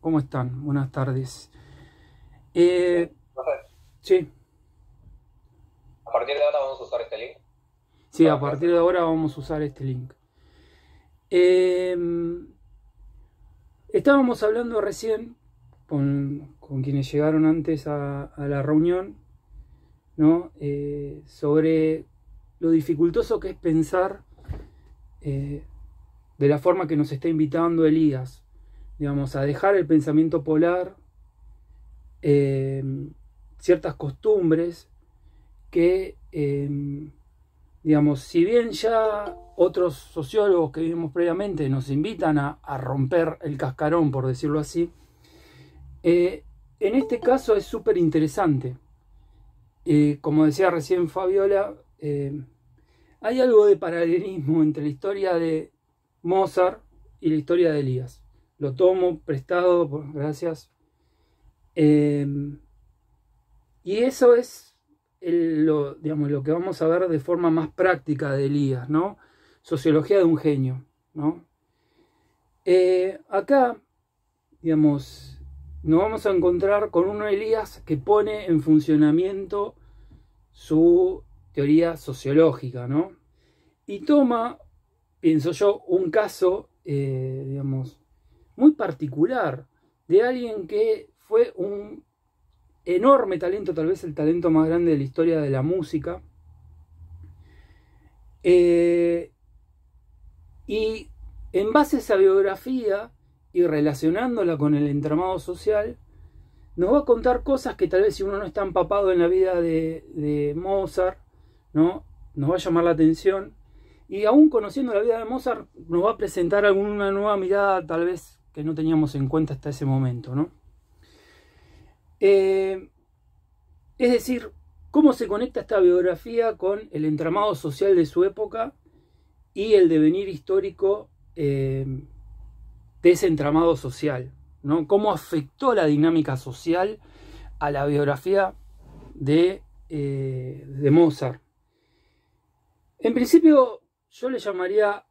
¿Cómo están? Buenas tardes. Bien, Eh, profe, sí, a partir de ahora vamos a usar este link sí, para a la partir clase. de ahora vamos a usar este link. Eh, Estábamos hablando recién con quienes llegaron antes a la reunión, ¿no? Sobre lo dificultoso que es pensar eh, de la forma que nos está invitando Elías, digamos, a dejar el pensamiento polar, eh, ciertas costumbres que, digamos, si bien ya otros sociólogos que vimos previamente nos invitan a romper el cascarón, por decirlo así, en este caso es súper interesante. Como decía recién Fabiola, hay algo de paralelismo entre la historia de Mozart y la historia de Elías. Lo tomo prestado, gracias. Eh, y eso es digamos, lo que vamos a ver de forma más práctica de Elías, ¿no? Sociología de un genio, ¿no? Acá, digamos, nos vamos a encontrar con un Elías que pone en funcionamiento su teoría sociológica, ¿no? Y toma, pienso yo, un caso, digamos, muy particular de alguien que fue un enorme talento, tal vez el talento más grande de la historia de la música, eh, y en base a esa biografía y relacionándola con el entramado social, nos va a contar cosas que tal vez si uno no está empapado en la vida de Mozart, ¿no? Nos va a llamar la atención. Y aún conociendo la vida de Mozart, nos va a presentar alguna nueva mirada tal vez que no teníamos en cuenta hasta ese momento, ¿no? Eh, es decir, cómo se conecta esta biografía con el entramado social de su época y el devenir histórico de ese entramado social, ¿no? Cómo afectó la dinámica social a la biografía de Mozart. En principio, yo le llamaría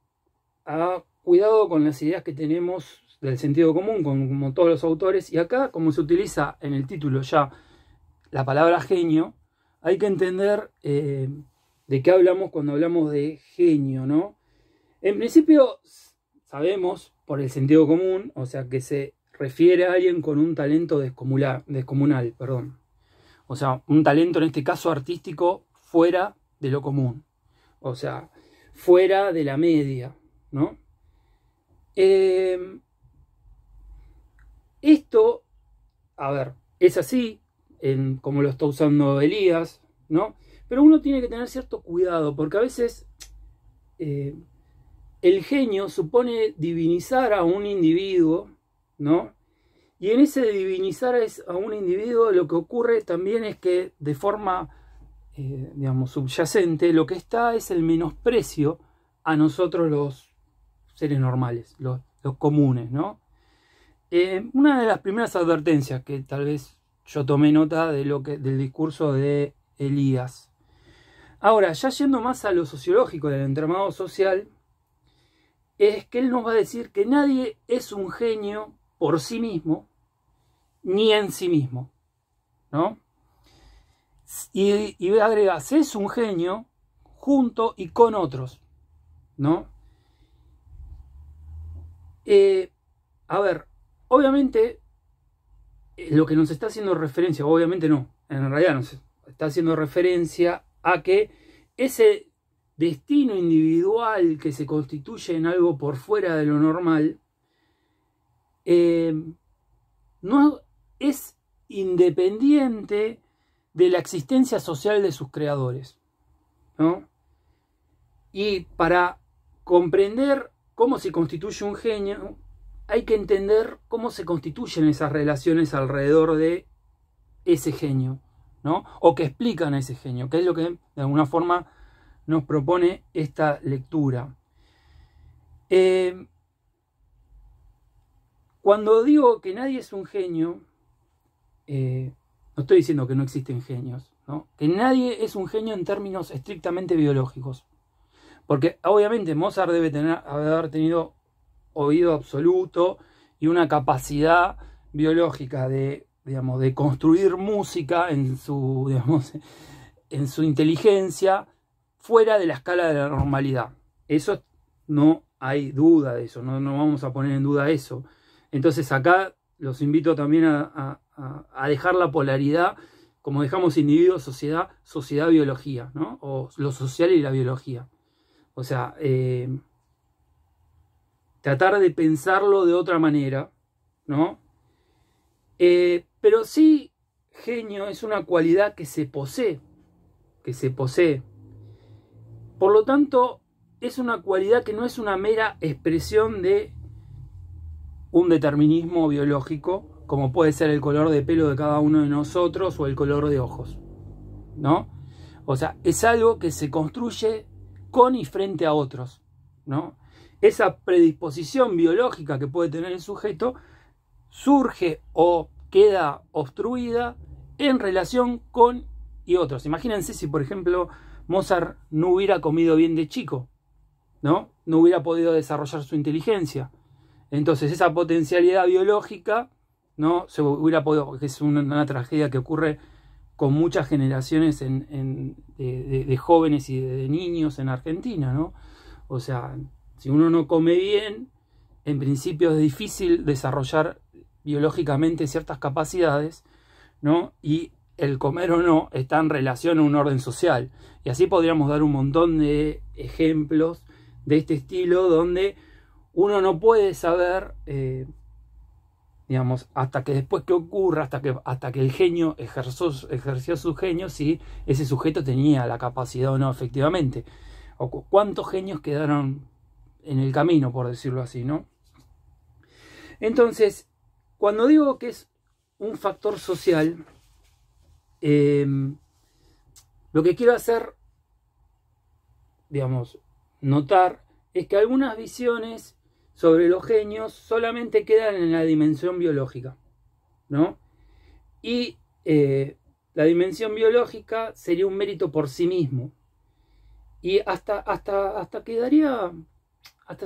a cuidado con las ideas que tenemos del sentido común, como todos los autores, y acá, como se utiliza en el título ya la palabra genio, hay que entender de qué hablamos cuando hablamos de genio, ¿no? En principio, sabemos por el sentido común, o sea, que se refiere a alguien con un talento descomunal, perdón. O sea, un talento en este caso artístico fuera de lo común. O sea, fuera de la media, ¿no? Eh, Esto, a ver, es así, como lo está usando Elías, ¿no? Pero uno tiene que tener cierto cuidado, porque a veces eh, el genio supone divinizar a un individuo, ¿no? Y en ese divinizar a un individuo lo que ocurre también es que de forma, digamos, subyacente, lo que está es el menosprecio a nosotros los seres normales, los comunes, ¿no? Una de las primeras advertencias que tal vez yo tomé nota del discurso de Elías. Ahora, ya yendo más a lo sociológico del entramado social, es que él nos va a decir que nadie es un genio por sí mismo, ni en sí mismo, ¿no? Y agrega, se es un genio junto y con otros, ¿no? Eh, a ver, obviamente lo que nos está haciendo referencia, obviamente no, en realidad nos está haciendo referencia a que ese destino individual que se constituye en algo por fuera de lo normal, no es independiente de la existencia social de sus creadores, ¿no? Y para comprender cómo se constituye un genio, hay que entender cómo se constituyen esas relaciones alrededor de ese genio, ¿no? O que explican a ese genio, que es lo que de alguna forma nos propone esta lectura. Eh, Cuando digo que nadie es un genio, no estoy diciendo que no existen genios, ¿no? Que nadie es un genio en términos estrictamente biológicos. Porque obviamente Mozart debe haber tenido oído absoluto y una capacidad biológica de, digamos, de construir música en su, digamos, en su inteligencia fuera de la escala de la normalidad. Eso no hay duda de eso, no vamos a poner en duda eso. Entonces acá los invito también a dejar la polaridad, como dejamos individuo, sociedad, biología, ¿no? O lo social y la biología. O sea, tratar de pensarlo de otra manera, ¿no? Pero sí, genio es una cualidad que se posee, Por lo tanto, es una cualidad que no es una mera expresión de un determinismo biológico, como puede ser el color de pelo de cada uno de nosotros o el color de ojos, ¿no? O sea, es algo que se construye con y frente a otros, ¿no? Esa predisposición biológica que puede tener el sujeto surge o queda obstruida en relación con y otros. Imagínense si, por ejemplo, Mozart no hubiera comido bien de chico, ¿no? No hubiera podido desarrollar su inteligencia. Entonces esa potencialidad biológica, ¿no? Se hubiera podido, que es una tragedia que ocurre con muchas generaciones de jóvenes y de niños en Argentina, ¿no? O sea, si uno no come bien, en principio es difícil desarrollar biológicamente ciertas capacidades, ¿no? Y el comer o no está en relación a un orden social. Y así podríamos dar un montón de ejemplos de este estilo donde uno no puede saber, digamos, hasta que después que ocurra, hasta que el genio ejerció su genio, si ese sujeto tenía la capacidad o no efectivamente. O cuántos genios quedaron en el camino, por decirlo así, ¿no? Entonces, cuando digo que es un factor social, lo que quiero hacer, digamos, notar es que algunas visiones sobre los genios solamente quedan en la dimensión biológica, ¿no? Y la dimensión biológica sería un mérito por sí mismo. Y hasta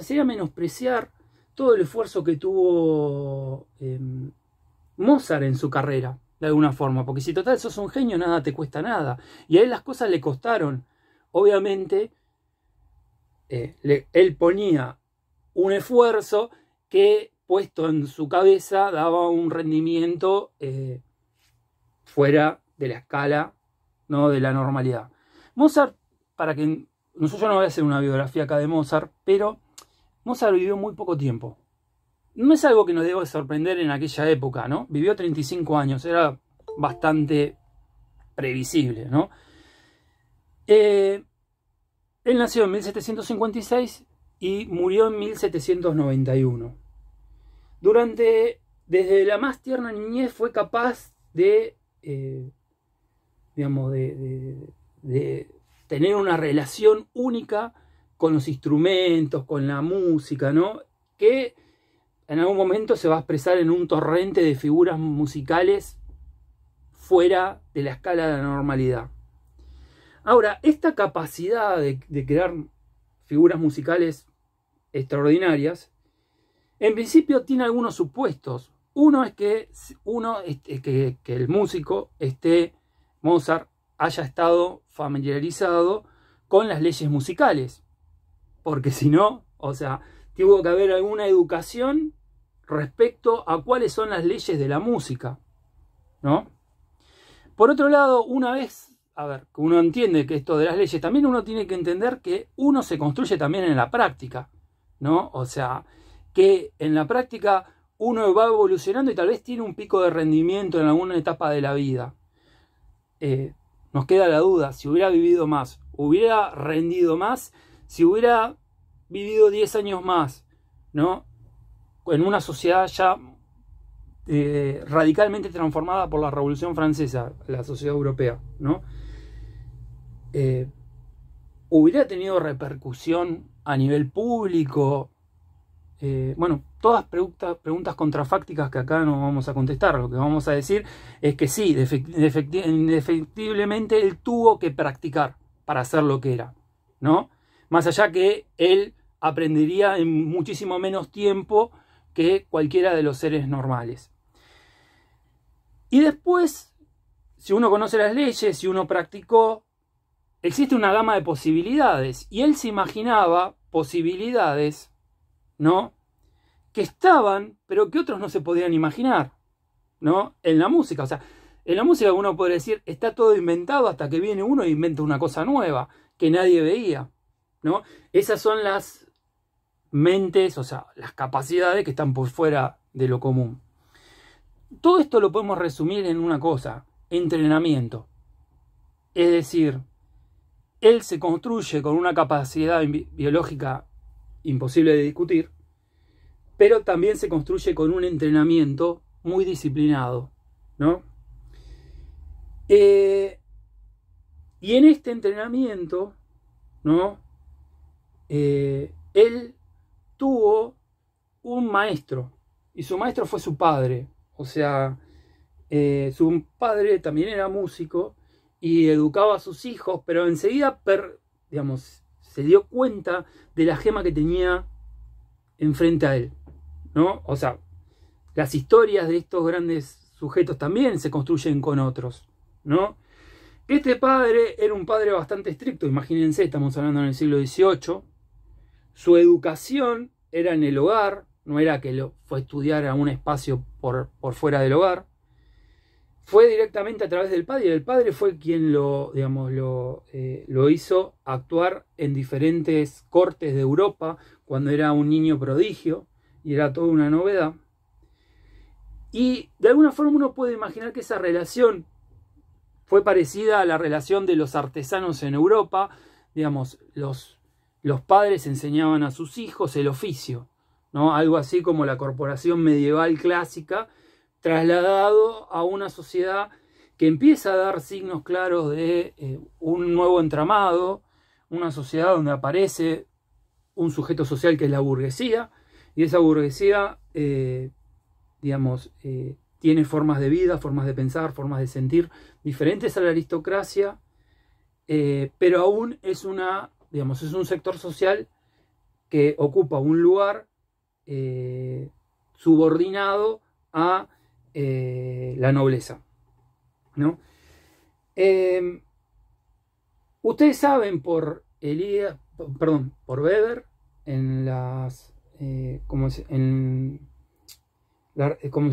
sería menospreciar todo el esfuerzo que tuvo Mozart en su carrera, de alguna forma. Porque si total sos un genio, nada te cuesta nada. Y a él las cosas le costaron. Obviamente, él ponía un esfuerzo que, puesto en su cabeza, daba un rendimiento fuera de la escala, ¿no? De la normalidad. Mozart, yo no voy a hacer una biografía acá de Mozart, pero Mozart vivió muy poco tiempo. No es algo que nos deba sorprender en aquella época, ¿no? Vivió 35 años, era bastante previsible, ¿no? Él nació en 1756 y murió en 1791. Desde la más tierna niñez fue capaz de tener una relación única con los instrumentos, con la música, ¿no? Que en algún momento se va a expresar en un torrente de figuras musicales fuera de la escala de la normalidad. Ahora, esta capacidad de crear figuras musicales extraordinarias, en principio tiene algunos supuestos. Uno es que el músico, Mozart, haya estado familiarizado con las leyes musicales. Porque si no, o sea, tuvo que haber alguna educación respecto a cuáles son las leyes de la música, ¿no? Por otro lado, una vez, que uno entiende que esto de las leyes, también uno tiene que entender que uno se construye también en la práctica, ¿no? O sea, que en la práctica uno va evolucionando y tal vez tiene un pico de rendimiento en alguna etapa de la vida. Nos queda la duda, si hubiera vivido más, hubiera rendido más, si hubiera vivido 10 años más, ¿no? En una sociedad ya radicalmente transformada por la Revolución Francesa, la sociedad europea, ¿no? Hubiera tenido repercusión a nivel público. Todas preguntas contrafácticas que acá no vamos a contestar. Lo que vamos a decir es que sí, indefectiblemente él tuvo que practicar para hacer lo que era, ¿no? Más allá que él aprendería en muchísimo menos tiempo que cualquiera de los seres normales. Y después, si uno conoce las leyes, si uno practicó, existe una gama de posibilidades. Y él se imaginaba posibilidades, ¿no?, que estaban, pero que otros no se podían imaginar, ¿no?, en la música. O sea, en la música uno puede decir, está todo inventado hasta que viene uno e inventa una cosa nueva que nadie veía, ¿no? Esas son las mentes, o sea, las capacidades que están por fuera de lo común. Todo esto lo podemos resumir en una cosa: entrenamiento. Es decir, él se construye con una capacidad biológica imposible de discutir, pero también se construye con un entrenamiento muy disciplinado, ¿no? Y en este entrenamiento, ¿no?, él tuvo un maestro, y su maestro fue su padre. O sea, su padre también era músico y educaba a sus hijos, pero enseguida, se dio cuenta de la gema que tenía enfrente a él, ¿no? O sea, las historias de estos grandes sujetos también se construyen con otros, ¿no? Este padre era un padre bastante estricto, imagínense, estamos hablando en el siglo XVIII. Su educación era en el hogar, no era que lo fue a estudiar a un espacio por fuera del hogar. Fue directamente a través del padre, y el padre fue quien lo hizo actuar en diferentes cortes de Europa cuando era un niño prodigio, y era toda una novedad. Y de alguna forma uno puede imaginar que esa relación fue parecida a la relación de los artesanos en Europa. Digamos, los padres enseñaban a sus hijos el oficio, ¿no? Algo así como la corporación medieval clásica, trasladado a una sociedad que empieza a dar signos claros de un nuevo entramado, una sociedad donde aparece un sujeto social que es la burguesía, y esa burguesía, tiene formas de vida, formas de pensar, formas de sentir diferentes a la aristocracia, pero aún es un sector social que ocupa un lugar subordinado a la nobleza, ¿no? Ustedes saben por Weber, en las ¿cómo se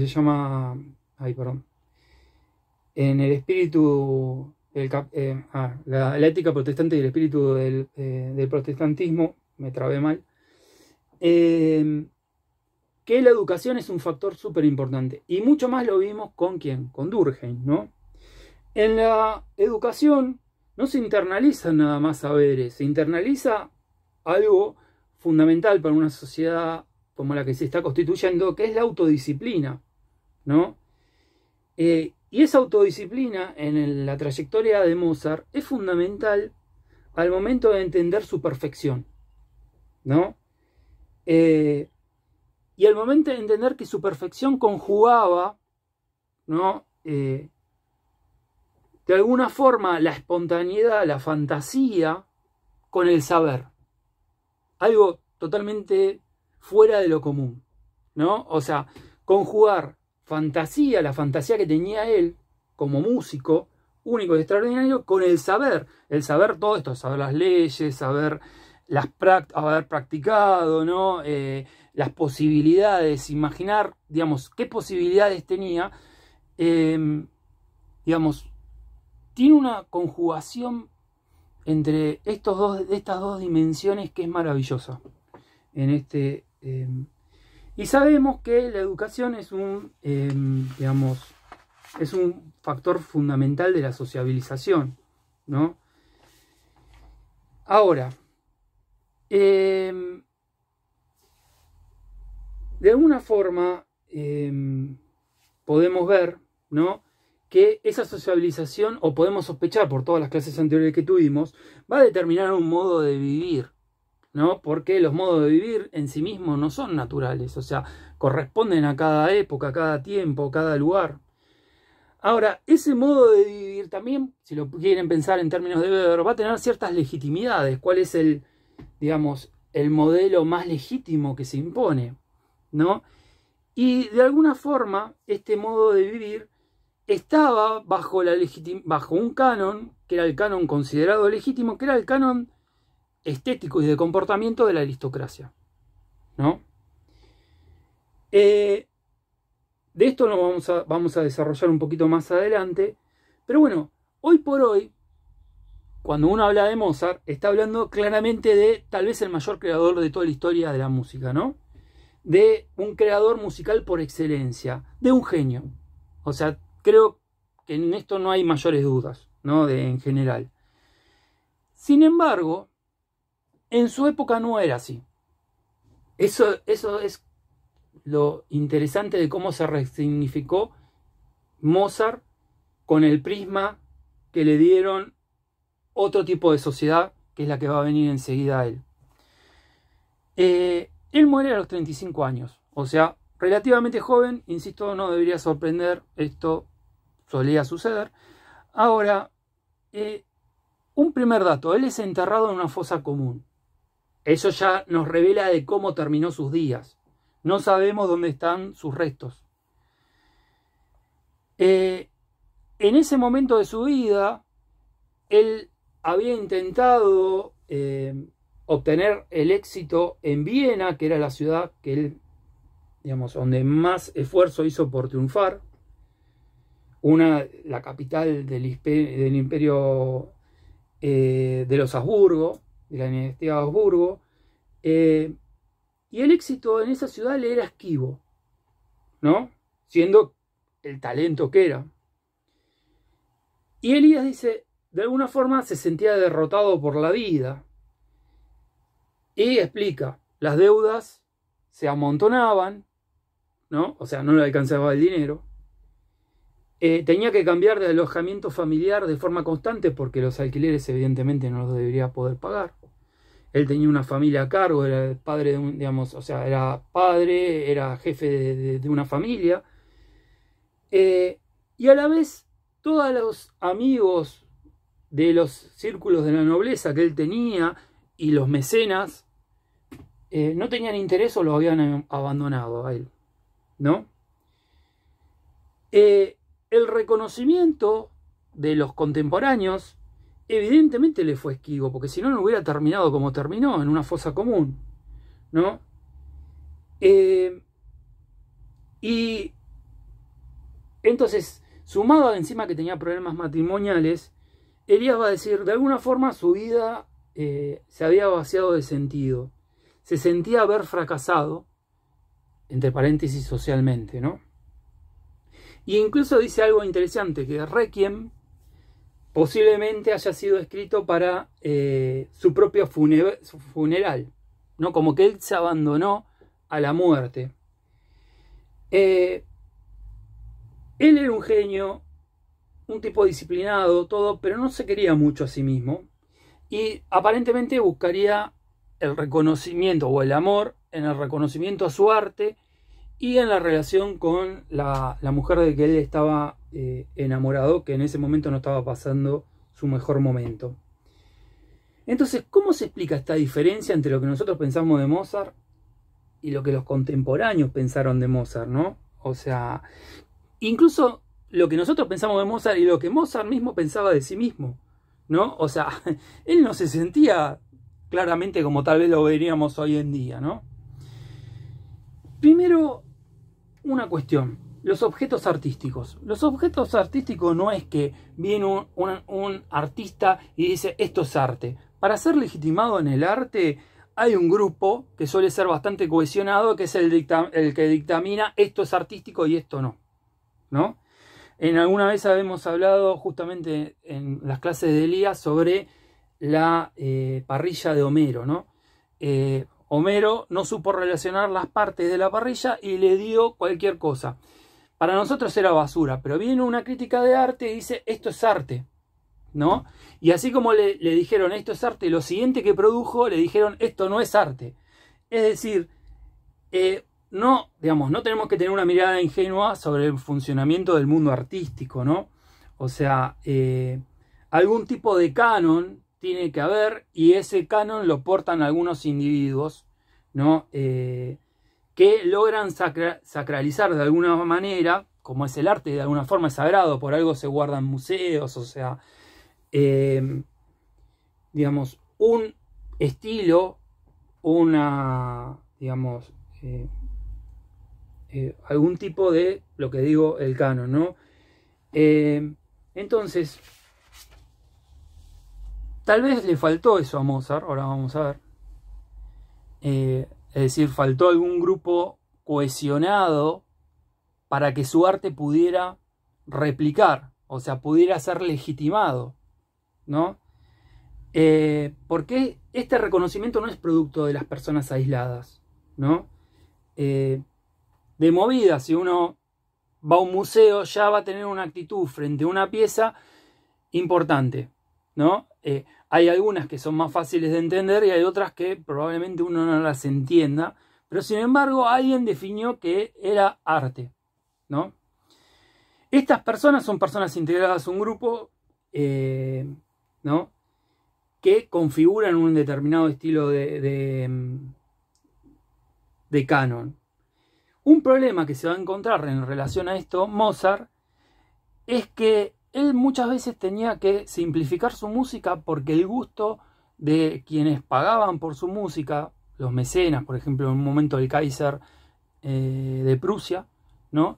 llama? En el espíritu la ética protestante y el espíritu del protestantismo, me trabé mal, que la educación es un factor súper importante. Y mucho más lo vimos con ¿quién? Con Durkheim, ¿no? En la educación no se internalizan nada más saberes, se internaliza algo fundamental para una sociedad como la que se está constituyendo, que es la autodisciplina, ¿no? Y esa autodisciplina en la trayectoria de Mozart es fundamental al momento de entender su perfección, ¿no? Y al momento de entender que su perfección conjugaba, ¿no?, de alguna forma la espontaneidad, la fantasía con el saber. Algo totalmente fuera de lo común, ¿no? O sea, conjugar fantasía, la fantasía que tenía él como músico, único y extraordinario, con el saber. El saber todo esto, saber las leyes, saber haber practicado, ¿no? Las posibilidades, imaginar, qué posibilidades tenía, tiene una conjugación entre estas dos dimensiones que es maravillosa. Y sabemos que la educación es es un factor fundamental de la sociabilización, ¿no? Ahora, de alguna forma podemos ver, ¿no?, que esa sociabilización, o podemos sospechar por todas las clases anteriores que tuvimos, va a determinar un modo de vivir, ¿no? Porque los modos de vivir en sí mismos no son naturales, o sea, corresponden a cada época, a cada tiempo, a cada lugar. Ahora, ese modo de vivir también, si lo quieren pensar en términos de Weber, va a tener ciertas legitimidades. ¿Cuál es el modelo más legítimo que se impone, ¿no? Y de alguna forma, este modo de vivir estaba bajo un canon, que era el canon considerado legítimo, que era el canon estético y de comportamiento de la aristocracia, ¿no? De esto lo vamos a desarrollar un poquito más adelante, pero bueno, hoy por hoy, cuando uno habla de Mozart, está hablando claramente de tal vez el mayor creador de toda la historia de la música, ¿no? De un creador musical por excelencia, de un genio. O sea, creo que en esto no hay mayores dudas, ¿no? En general. Sin embargo, en su época no era así. Eso es lo interesante de cómo se resignificó Mozart con el prisma que le dieron otro tipo de sociedad, que es la que va a venir enseguida a él. Él muere a los 35 años, o sea, relativamente joven, insisto, no debería sorprender, esto solía suceder. Ahora, un primer dato, él es enterrado en una fosa común. Eso ya nos revela de cómo terminó sus días. No sabemos dónde están sus restos. En ese momento de su vida, él había intentado obtener el éxito en Viena, que era la ciudad que él, digamos, donde más esfuerzo hizo por triunfar, la capital del imperio de los Habsburgo, de la dinastía Habsburgo, y el éxito en esa ciudad le era esquivo, ¿no? Siendo el talento que era. Y Elías dice, de alguna forma se sentía derrotado por la vida. Y explica, las deudas se amontonaban, ¿no? O sea, no le alcanzaba el dinero. Tenía que cambiar de alojamiento familiar de forma constante porque los alquileres evidentemente no los debería poder pagar. Él tenía una familia a cargo, era el padre de digamos, o sea, era padre, era jefe de una familia. Y a la vez, todos los amigos de los círculos de la nobleza que él tenía y los mecenas no tenían interés o lo habían abandonado a él, ¿no? El reconocimiento de los contemporáneos evidentemente le fue esquivo, porque si no, no hubiera terminado como terminó, en una fosa común, ¿no? Y entonces, sumado encima que tenía problemas matrimoniales, Elías va a decir, de alguna forma su vida se había vaciado de sentido. Se sentía haber fracasado, entre paréntesis, socialmente, ¿no? Y incluso dice algo interesante, que Requiem posiblemente haya sido escrito para su propio funeral, ¿no? Como que él se abandonó a la muerte. Él era un genio, un tipo disciplinado, todo, pero no se quería mucho a sí mismo. Y aparentemente buscaría el reconocimiento o el amor en el reconocimiento a su arte y en la relación con la mujer de que él estaba enamorado, que en ese momento no estaba pasando su mejor momento. Entonces, ¿cómo se explica esta diferencia entre lo que nosotros pensamos de Mozart y lo que los contemporáneos pensaron de Mozart, ¿no? O sea, incluso lo que nosotros pensamos de Mozart y lo que Mozart mismo pensaba de sí mismo, ¿no? O sea, él no se sentía claramente como tal vez lo veríamos hoy en día, ¿no? Primero, una cuestión, los objetos artísticos. Los objetos artísticos no es que viene un artista y dice esto es arte. Para ser legitimado en el arte hay un grupo que suele ser bastante cohesionado, que es el que dictamina esto es artístico y esto no, ¿no? En alguna vez habíamos hablado justamente en las clases de Elías sobre la parrilla de Homero, ¿no? Homero no supo relacionar las partes de la parrilla y le dio cualquier cosa. Para nosotros era basura, pero viene una crítica de arte y dice esto es arte, ¿no? Y así como le dijeron esto es arte, lo siguiente que produjo le dijeron esto no es arte. Es decir, no tenemos que tener una mirada ingenua sobre el funcionamiento del mundo artístico, ¿no? O sea, algún tipo de canon tiene que haber, y ese canon lo portan algunos individuos, ¿no? Que logran sacralizar de alguna manera, como es el arte, de alguna forma es sagrado, por algo se guardan museos, o sea, digamos, un estilo, digamos, algún tipo de, lo que digo, el canon, ¿no? Entonces, tal vez le faltó eso a Mozart, ahora vamos a ver. Es decir, faltó algún grupo cohesionado para que su arte pudiera replicar, o sea, pudiera ser legitimado, ¿no? Porque este reconocimiento no es producto de las personas aisladas, ¿no? De movida, si uno va a un museo, ya va a tener una actitud frente a una pieza importante, ¿no? Hay algunas que son más fáciles de entender y hay otras que probablemente uno no las entienda, pero sin embargo alguien definió que era arte, ¿no? Estas personas son personas integradas a un grupo, ¿no? Que configuran un determinado estilo de canon. Un problema que se va a encontrar en relación a esto, Mozart, es que él muchas veces tenía que simplificar su música porque el gusto de quienes pagaban por su música, los mecenas, por ejemplo, en un momento el Kaiser de Prusia, ¿no?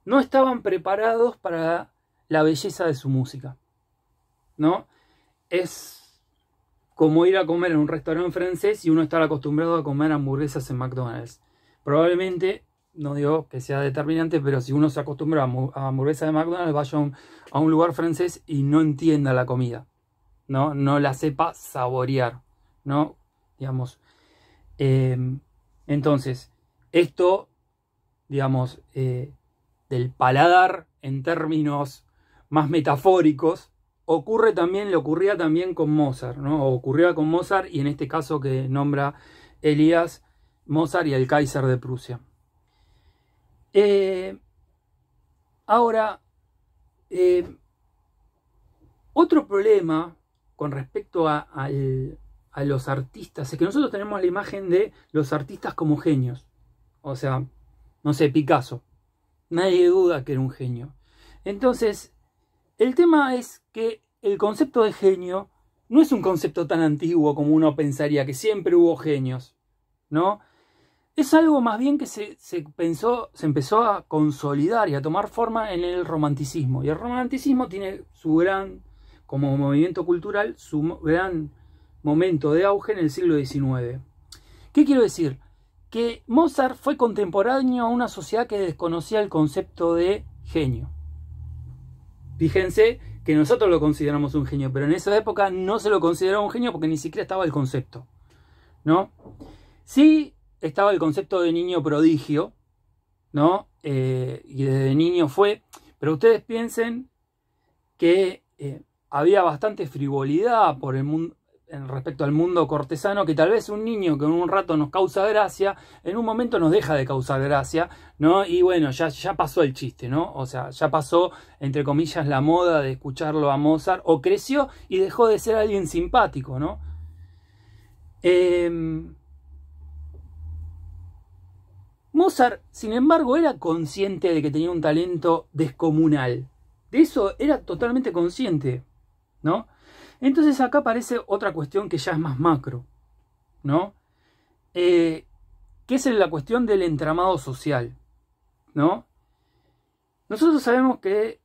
No estaban preparados para la belleza de su música, ¿no? Es como ir a comer en un restaurante francés y uno estar acostumbrado a comer hamburguesas en McDonald's. Probablemente, no digo que sea determinante, pero si uno se acostumbra a hamburguesas de McDonald's, vaya a un lugar francés y no entienda la comida, ¿no? No la sepa saborear, ¿no? Digamos. Entonces, esto, digamos, del paladar en términos más metafóricos, le ocurría también con Mozart, ¿no? Ocurría con Mozart y en este caso que nombra Elías, Mozart y el Kaiser de Prusia. Ahora, otro problema con respecto a los artistas es que nosotros tenemos la imagen de los artistas como genios. O sea, no sé, Picasso. Nadie duda que era un genio. Entonces, el tema es que el concepto de genio no es un concepto tan antiguo como uno pensaría, que siempre hubo genios, ¿no? Es algo más bien que se empezó a consolidar y a tomar forma en el romanticismo. Y el romanticismo tiene su gran, como movimiento cultural, su gran momento de auge en el siglo XIX. ¿Qué quiero decir? Que Mozart fue contemporáneo a una sociedad que desconocía el concepto de genio. Fíjense que nosotros lo consideramos un genio, pero en esa época no se lo consideraba un genio porque ni siquiera estaba el concepto, ¿no? Sí estaba el concepto de niño prodigio, ¿no? Y desde niño fue, pero ustedes piensen que había bastante frivolidad por el mundo, respecto al mundo cortesano, que tal vez un niño que en un rato nos causa gracia, en un momento nos deja de causar gracia, ¿no? Y bueno, ya pasó el chiste, ¿no? O sea, ya pasó, entre comillas, la moda de escucharlo a Mozart, o creció y dejó de ser alguien simpático, ¿no? Mozart, sin embargo, era consciente de que tenía un talento descomunal. De eso era totalmente consciente, ¿no? Entonces acá aparece otra cuestión que ya es más macro, ¿no? Que es la cuestión del entramado social, ¿no? Nosotros sabemos que,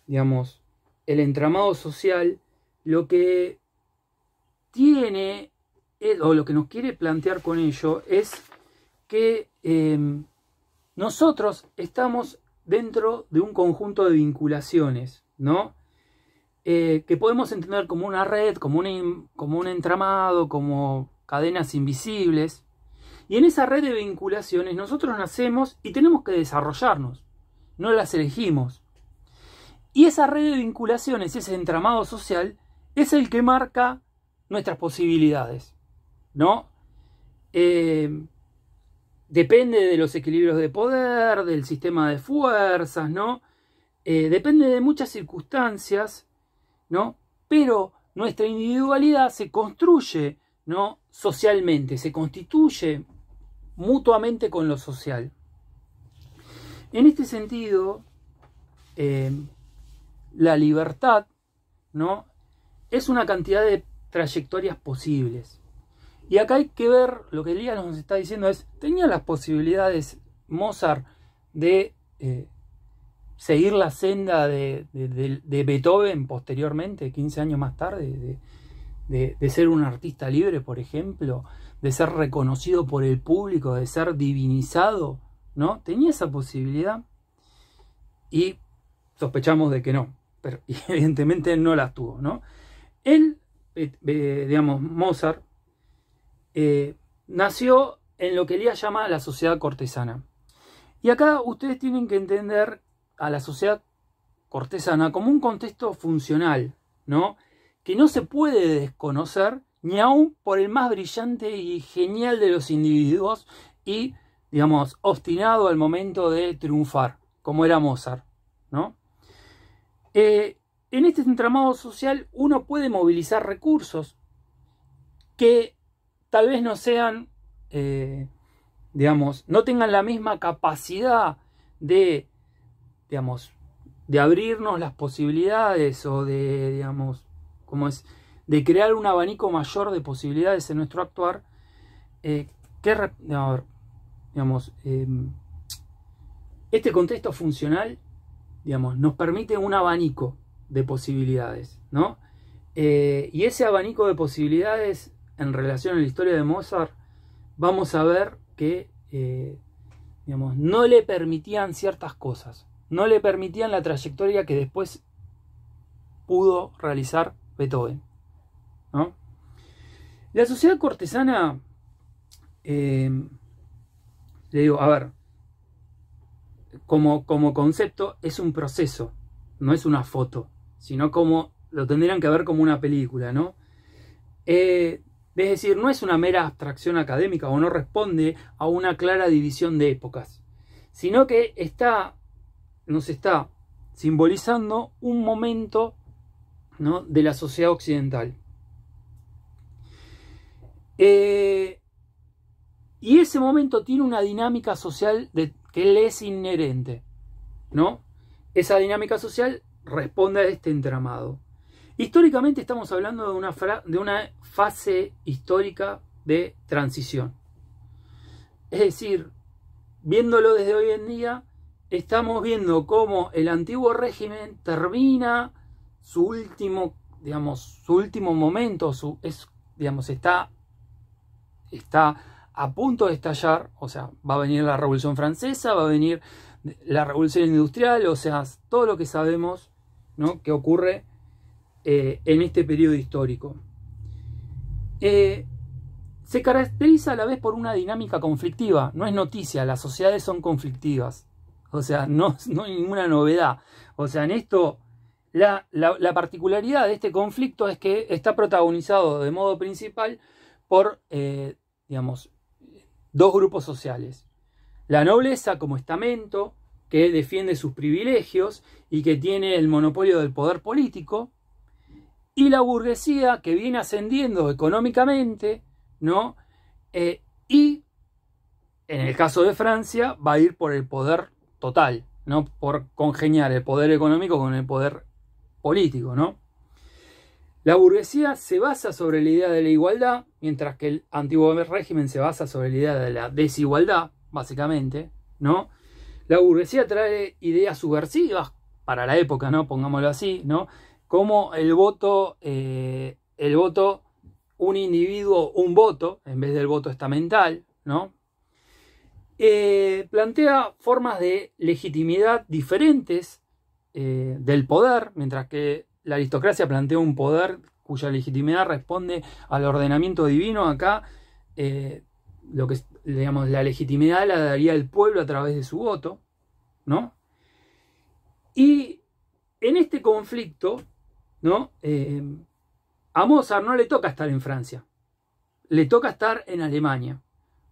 digamos, el entramado social lo que tiene, o lo que nos quiere plantear con ello, es que nosotros estamos dentro de un conjunto de vinculaciones, ¿no? Que podemos entender como una red, como un entramado, como cadenas invisibles. Y en esa red de vinculaciones nosotros nacemos y tenemos que desarrollarnos, no las elegimos. Y esa red de vinculaciones, ese entramado social, es el que marca nuestras posibilidades, ¿no? Depende de los equilibrios de poder, del sistema de fuerzas, ¿no? Depende de muchas circunstancias, ¿no? Pero nuestra individualidad se construye, ¿no? Socialmente, se constituye mutuamente con lo social. En este sentido, la libertad, ¿no?, es una cantidad de trayectorias posibles. Y acá hay que ver, lo que Elías nos está diciendo es, ¿tenía las posibilidades Mozart de seguir la senda de Beethoven posteriormente, 15 años más tarde, de ser un artista libre, por ejemplo, de ser reconocido por el público, de ser divinizado, ¿no? ¿Tenía esa posibilidad? Y sospechamos de que no, pero evidentemente no las tuvo, ¿no? Él, digamos, Mozart, nació en lo que Elías llama la sociedad cortesana. Y acá ustedes tienen que entender a la sociedad cortesana como un contexto funcional, ¿no?, que no se puede desconocer ni aún por el más brillante y genial de los individuos y, digamos, obstinado al momento de triunfar, como era Mozart, ¿no? En este entramado social uno puede movilizar recursos que tal vez no sean, digamos, no tengan la misma capacidad de, digamos, de abrirnos las posibilidades o de, digamos, como es, de crear un abanico mayor de posibilidades en nuestro actuar, digamos, este contexto funcional, digamos, nos permite un abanico de posibilidades, ¿no? Y ese abanico de posibilidades en relación a la historia de Mozart, vamos a ver que, digamos, no le permitían ciertas cosas, no le permitían la trayectoria que después pudo realizar Beethoven, ¿no? La sociedad cortesana, le digo, a ver, como concepto es un proceso, no es una foto, sino como lo tendrían que ver como una película, ¿no? Es decir, no es una mera abstracción académica o no responde a una clara división de épocas, sino que nos está simbolizando un momento, ¿no?, de la sociedad occidental. Y ese momento tiene una dinámica social que le es inherente, ¿no? Esa dinámica social responde a este entramado. Históricamente estamos hablando de una fase histórica de transición. Es decir, viéndolo desde hoy en día, estamos viendo cómo el antiguo régimen termina su último momento, está a punto de estallar, o sea, va a venir la Revolución Francesa, va a venir la Revolución Industrial, o sea, todo lo que sabemos, ¿no?, que ocurre en este periodo histórico. Se caracteriza a la vez por una dinámica conflictiva, no es noticia, las sociedades son conflictivas, o sea, no hay ninguna novedad. O sea, en esto, la particularidad de este conflicto es que está protagonizado de modo principal por, digamos, dos grupos sociales. La nobleza como estamento, que defiende sus privilegios y que tiene el monopolio del poder político, y la burguesía, que viene ascendiendo económicamente, ¿no? Y en el caso de Francia va a ir por el poder total, ¿no?, por congeniar el poder económico con el poder político, ¿no? La burguesía se basa sobre la idea de la igualdad, mientras que el antiguo régimen se basa sobre la idea de la desigualdad, básicamente, ¿no? La burguesía trae ideas subversivas para la época, ¿no?, pongámoslo así, ¿no?, como el voto, un individuo, un voto, en vez del voto estamental, ¿no? Plantea formas de legitimidad diferentes del poder, mientras que la aristocracia plantea un poder cuya legitimidad responde al ordenamiento divino. Acá, lo que, digamos, la legitimidad la daría el pueblo a través de su voto, ¿no? Y en este conflicto, ¿no?, a Mozart no le toca estar en Francia, le toca estar en Alemania.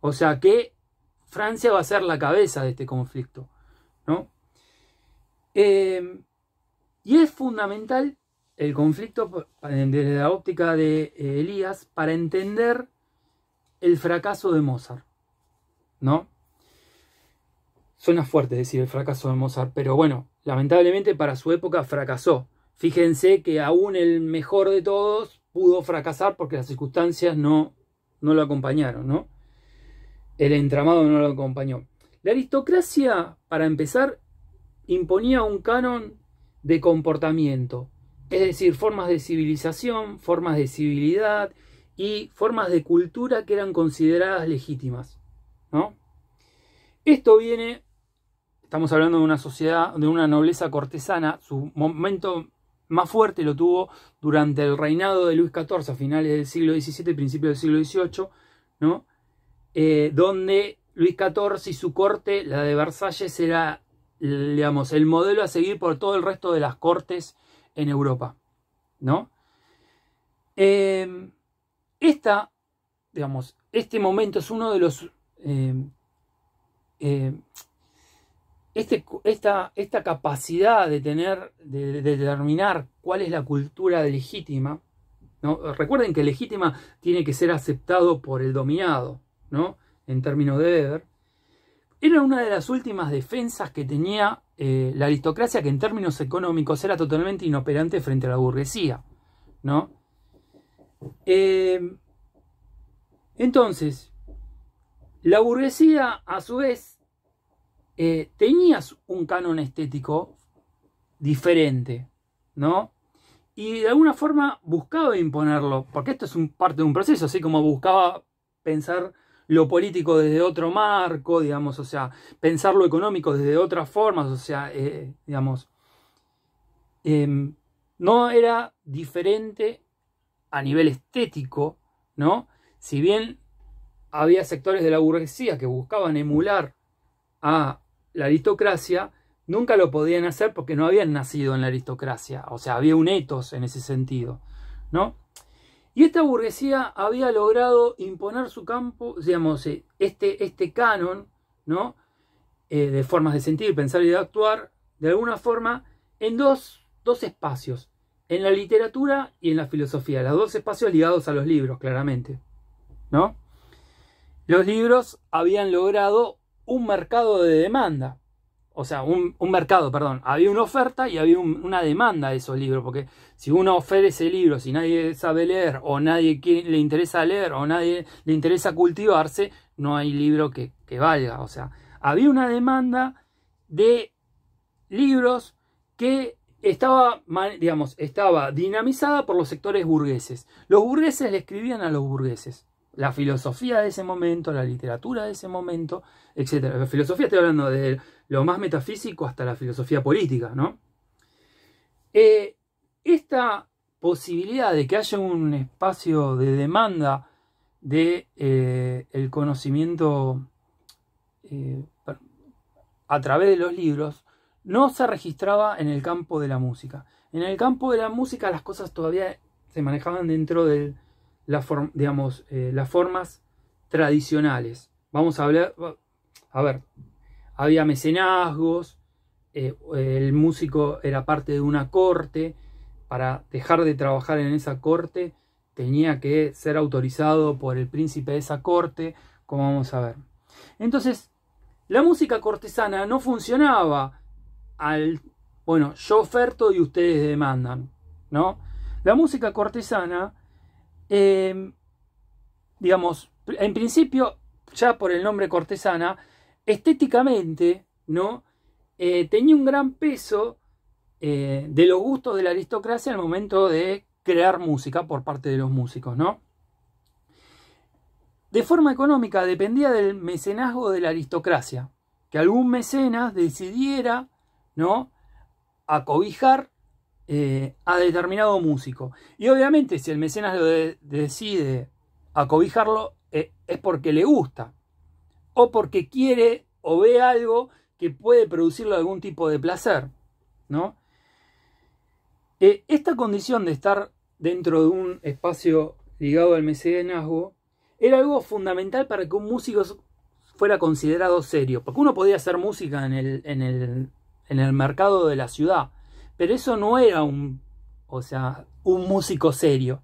O sea que Francia va a ser la cabeza de este conflicto, ¿no? Y es fundamental el conflicto desde la óptica de Elías para entender el fracaso de Mozart, ¿no? suena fuerte decir el fracaso de Mozart, pero bueno, lamentablemente para su época fracasó. Fíjense que aún el mejor de todos pudo fracasar porque las circunstancias no lo acompañaron, ¿no? El entramado no lo acompañó. La aristocracia, para empezar, imponía un canon de comportamiento, es decir, formas de civilización, formas de civilidad y formas de cultura que eran consideradas legítimas, ¿no? Esto viene, estamos hablando de una sociedad, de una nobleza cortesana. Su momento más fuerte lo tuvo durante el reinado de Luis XIV, a finales del siglo XVII y principios del siglo XVIII, ¿no? Donde Luis XIV y su corte, la de Versalles, era, digamos, el modelo a seguir por todo el resto de las cortes en Europa, ¿no? Digamos, este momento es uno de los... esta capacidad de tener, de determinar cuál es la cultura legítima, ¿no? Recuerden que legítima tiene que ser aceptado por el dominado, ¿no? En términos de Weber, era una de las últimas defensas que tenía la aristocracia, que en términos económicos era totalmente inoperante frente a la burguesía, ¿no? Entonces, la burguesía, a su vez, tenía un canon estético diferente, ¿no? Y de alguna forma buscaba imponerlo, porque esto es parte de un proceso, así como buscaba pensar lo político desde otro marco, digamos, o sea, pensar lo económico desde otras formas, o sea, digamos, no era diferente a nivel estético, ¿no? Si bien había sectores de la burguesía que buscaban emular a la aristocracia, nunca lo podían hacer porque no habían nacido en la aristocracia, o sea, había un etos en ese sentido, ¿no? Y esta burguesía había logrado imponer su campo, digamos, este canon, ¿no? De formas de sentir, pensar y de actuar, de alguna forma, en dos espacios, en la literatura y en la filosofía, los dos espacios ligados a los libros, claramente, ¿no? Los libros habían logrado un mercado de demanda, o sea, un mercado, perdón, había una oferta y había una demanda de esos libros, porque si uno ofrece libros, si nadie sabe leer, o nadie le interesa leer, o nadie le interesa cultivarse, no hay libro que valga. O sea, había una demanda de libros que estaba, digamos, estaba dinamizada por los sectores burgueses. Los burgueses le escribían a los burgueses. La filosofía de ese momento, la literatura de ese momento, etc. La filosofía, estoy hablando de lo más metafísico hasta la filosofía política, ¿no? Esta posibilidad de que haya un espacio de demanda de el conocimiento a través de los libros no se registraba en el campo de la música. En el campo de la música las cosas todavía se manejaban dentro de las formas tradicionales. Vamos a hablar, a ver, había mecenazgos, el músico era parte de una corte. Para dejar de trabajar en esa corte tenía que ser autorizado por el príncipe de esa corte, como vamos a ver. Entonces, la música cortesana no funcionaba bueno, yo oferto y ustedes demandan, ¿no? La música cortesana, digamos, en principio, ya por el nombre cortesana, estéticamente, ¿no? Tenía un gran peso de los gustos de la aristocracia al momento de crear música por parte de los músicos, ¿no? De forma económica dependía del mecenazgo de la aristocracia, que algún mecenas decidiera, ¿no?, acobijar a determinado músico. Y obviamente si el mecenas decide acobijarlo es porque le gusta, o porque quiere o ve algo que puede producirle algún tipo de placer, ¿no? Esta condición de estar dentro de un espacio ligado al mecenazgo era algo fundamental para que un músico fuera considerado serio, porque uno podía hacer música en el mercado de la ciudad, pero eso no era un músico serio,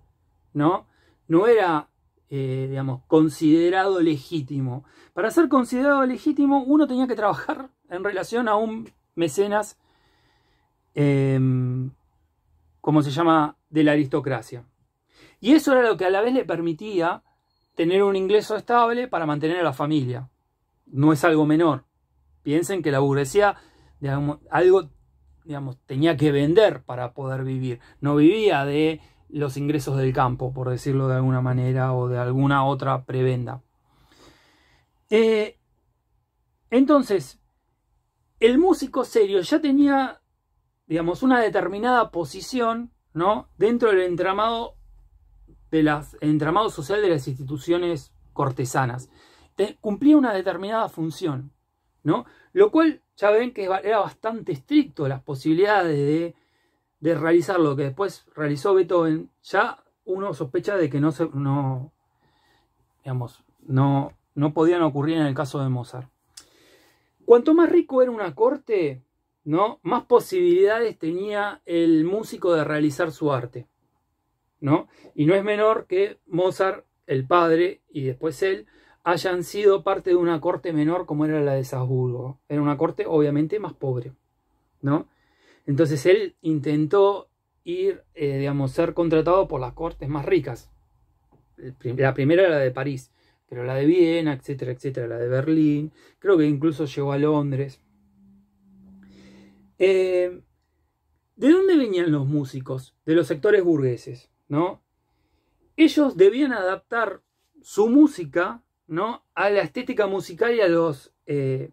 ¿no? No era, digamos, considerado legítimo. Para ser considerado legítimo, uno tenía que trabajar en relación a un mecenas, ¿cómo se llama?, de la aristocracia. Y eso era lo que a la vez le permitía tener un ingreso estable para mantener a la familia. No es algo menor. Piensen que la burguesía, digamos, algo, digamos, tenía que vender para poder vivir. No vivía de los ingresos del campo, por decirlo de alguna manera, o de alguna otra prebenda. Entonces, el músico serio ya tenía, digamos, una determinada posición, ¿no?, dentro del entramado social de las instituciones cortesanas. Cumplía una determinada función, ¿no? Lo cual ya ven que era bastante estricto las posibilidades de realizar lo que después realizó Beethoven. Ya uno sospecha de que no podían ocurrir en el caso de Mozart. Cuanto más rico era una corte, ¿no?, más posibilidades tenía el músico de realizar su arte, ¿no? Y no es menor que Mozart, el padre, y después él, hayan sido parte de una corte menor como era la de Salzburgo. Era una corte obviamente más pobre, ¿no? Entonces él intentó ser contratado por las cortes más ricas. La primera era la de París, pero la de Viena, etcétera, etcétera, la de Berlín, creo que incluso llegó a Londres. ¿De dónde venían los músicos? De los sectores burgueses, ¿no? Ellos debían adaptar su música, ¿no?, a la estética musical y a los, de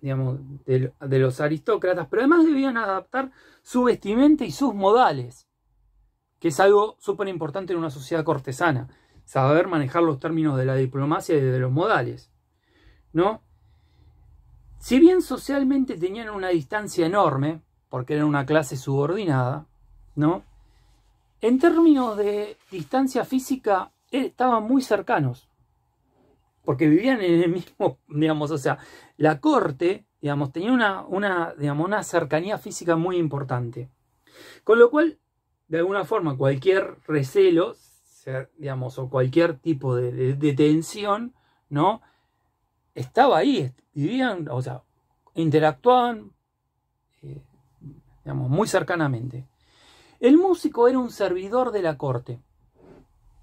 los aristócratas, pero además debían adaptar su vestimenta y sus modales, que es algo súper importante en una sociedad cortesana, saber manejar los términos de la diplomacia y de los modales, ¿no? Si bien socialmente tenían una distancia enorme, porque eran una clase subordinada, ¿no?, en términos de distancia física estaban muy cercanos, porque vivían en el mismo, digamos, o sea, la corte, digamos, tenía una cercanía física muy importante. Con lo cual, de alguna forma, cualquier recelo, digamos, o cualquier tipo de tensión, ¿no?, estaba ahí, vivían, o sea, interactuaban, digamos, muy cercanamente. El músico era un servidor de la corte.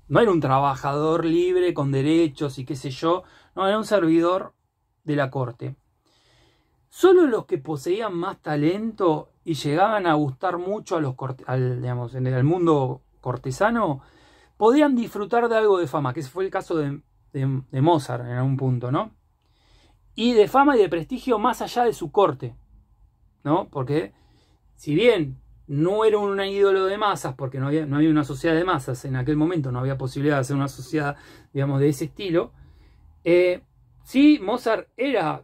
No era un trabajador libre con derechos y qué sé yo. No, era un servidor de la corte. Solo los que poseían más talento y llegaban a gustar mucho en el mundo cortesano podían disfrutar de algo de fama, que ese fue el caso de Mozart en algún punto, ¿no? Y de fama y de prestigio más allá de su corte, ¿no? Porque si bien no era un ídolo de masas, porque no había una sociedad de masas en aquel momento, no había posibilidad de hacer una sociedad, digamos, de ese estilo, sí, Mozart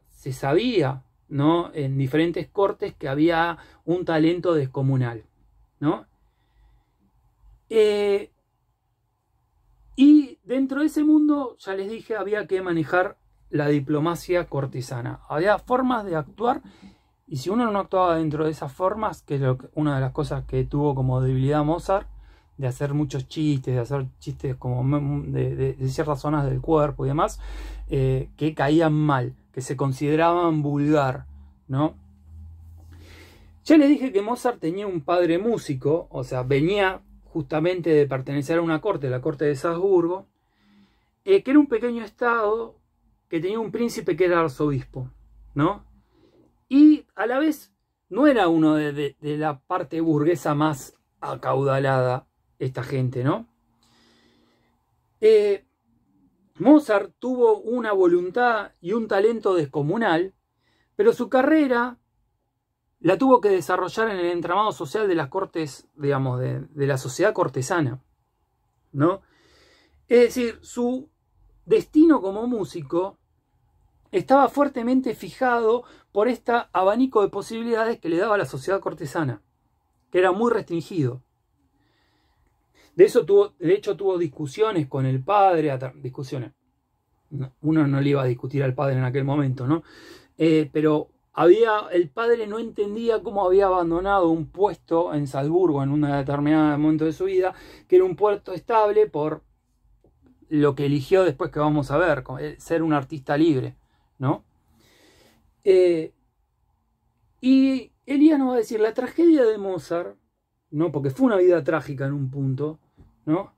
se sabía, ¿no?, en diferentes cortes que había un talento descomunal, ¿no? Y dentro de ese mundo, ya les dije, había que manejar la diplomacia cortesana. Había formas de actuar. Y si uno no actuaba dentro de esas formas, que es una de las cosas que tuvo como debilidad Mozart, de hacer muchos chistes, de hacer chistes como de ciertas zonas del cuerpo y demás, que caían mal, que se consideraban vulgar, ¿no? Ya les dije que Mozart tenía un padre músico, o sea, venía justamente de pertenecer a una corte, la corte de Salzburgo, que era un pequeño estado que tenía un príncipe que era arzobispo, ¿no? Y a la vez no era uno de la parte burguesa más acaudalada, esta gente, ¿no? Mozart tuvo una voluntad y un talento descomunal, pero su carrera la tuvo que desarrollar en el entramado social de las cortes, digamos, de la sociedad cortesana, ¿no? Es decir, su destino como músico estaba fuertemente fijado por este abanico de posibilidades que le daba la sociedad cortesana, que era muy restringido. De hecho tuvo discusiones con el padre, discusiones. Uno no le iba a discutir al padre en aquel momento, ¿no? Pero el padre no entendía cómo había abandonado un puesto en Salzburgo en un determinado momento de su vida, que era un puesto estable por lo que eligió después, que vamos a ver, ser un artista libre, ¿no? Y Elías nos va a decir, la tragedia de Mozart, ¿no? Porque fue una vida trágica en un punto, ¿no?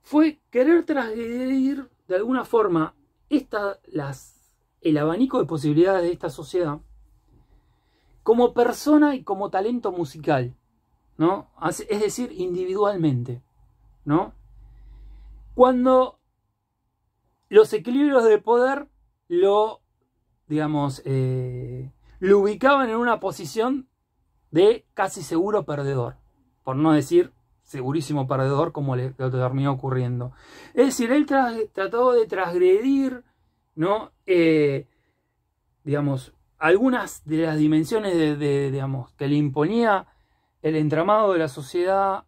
Fue querer transgredir de alguna forma el abanico de posibilidades de esta sociedad como persona y como talento musical, ¿no? Es decir, individualmente, ¿no? Cuando los equilibrios de poder lo ubicaban en una posición de casi seguro perdedor, por no decir segurísimo perdedor como le terminó ocurriendo. Es decir, él trató de transgredir, ¿no? Algunas de las dimensiones que le imponía el entramado de la sociedad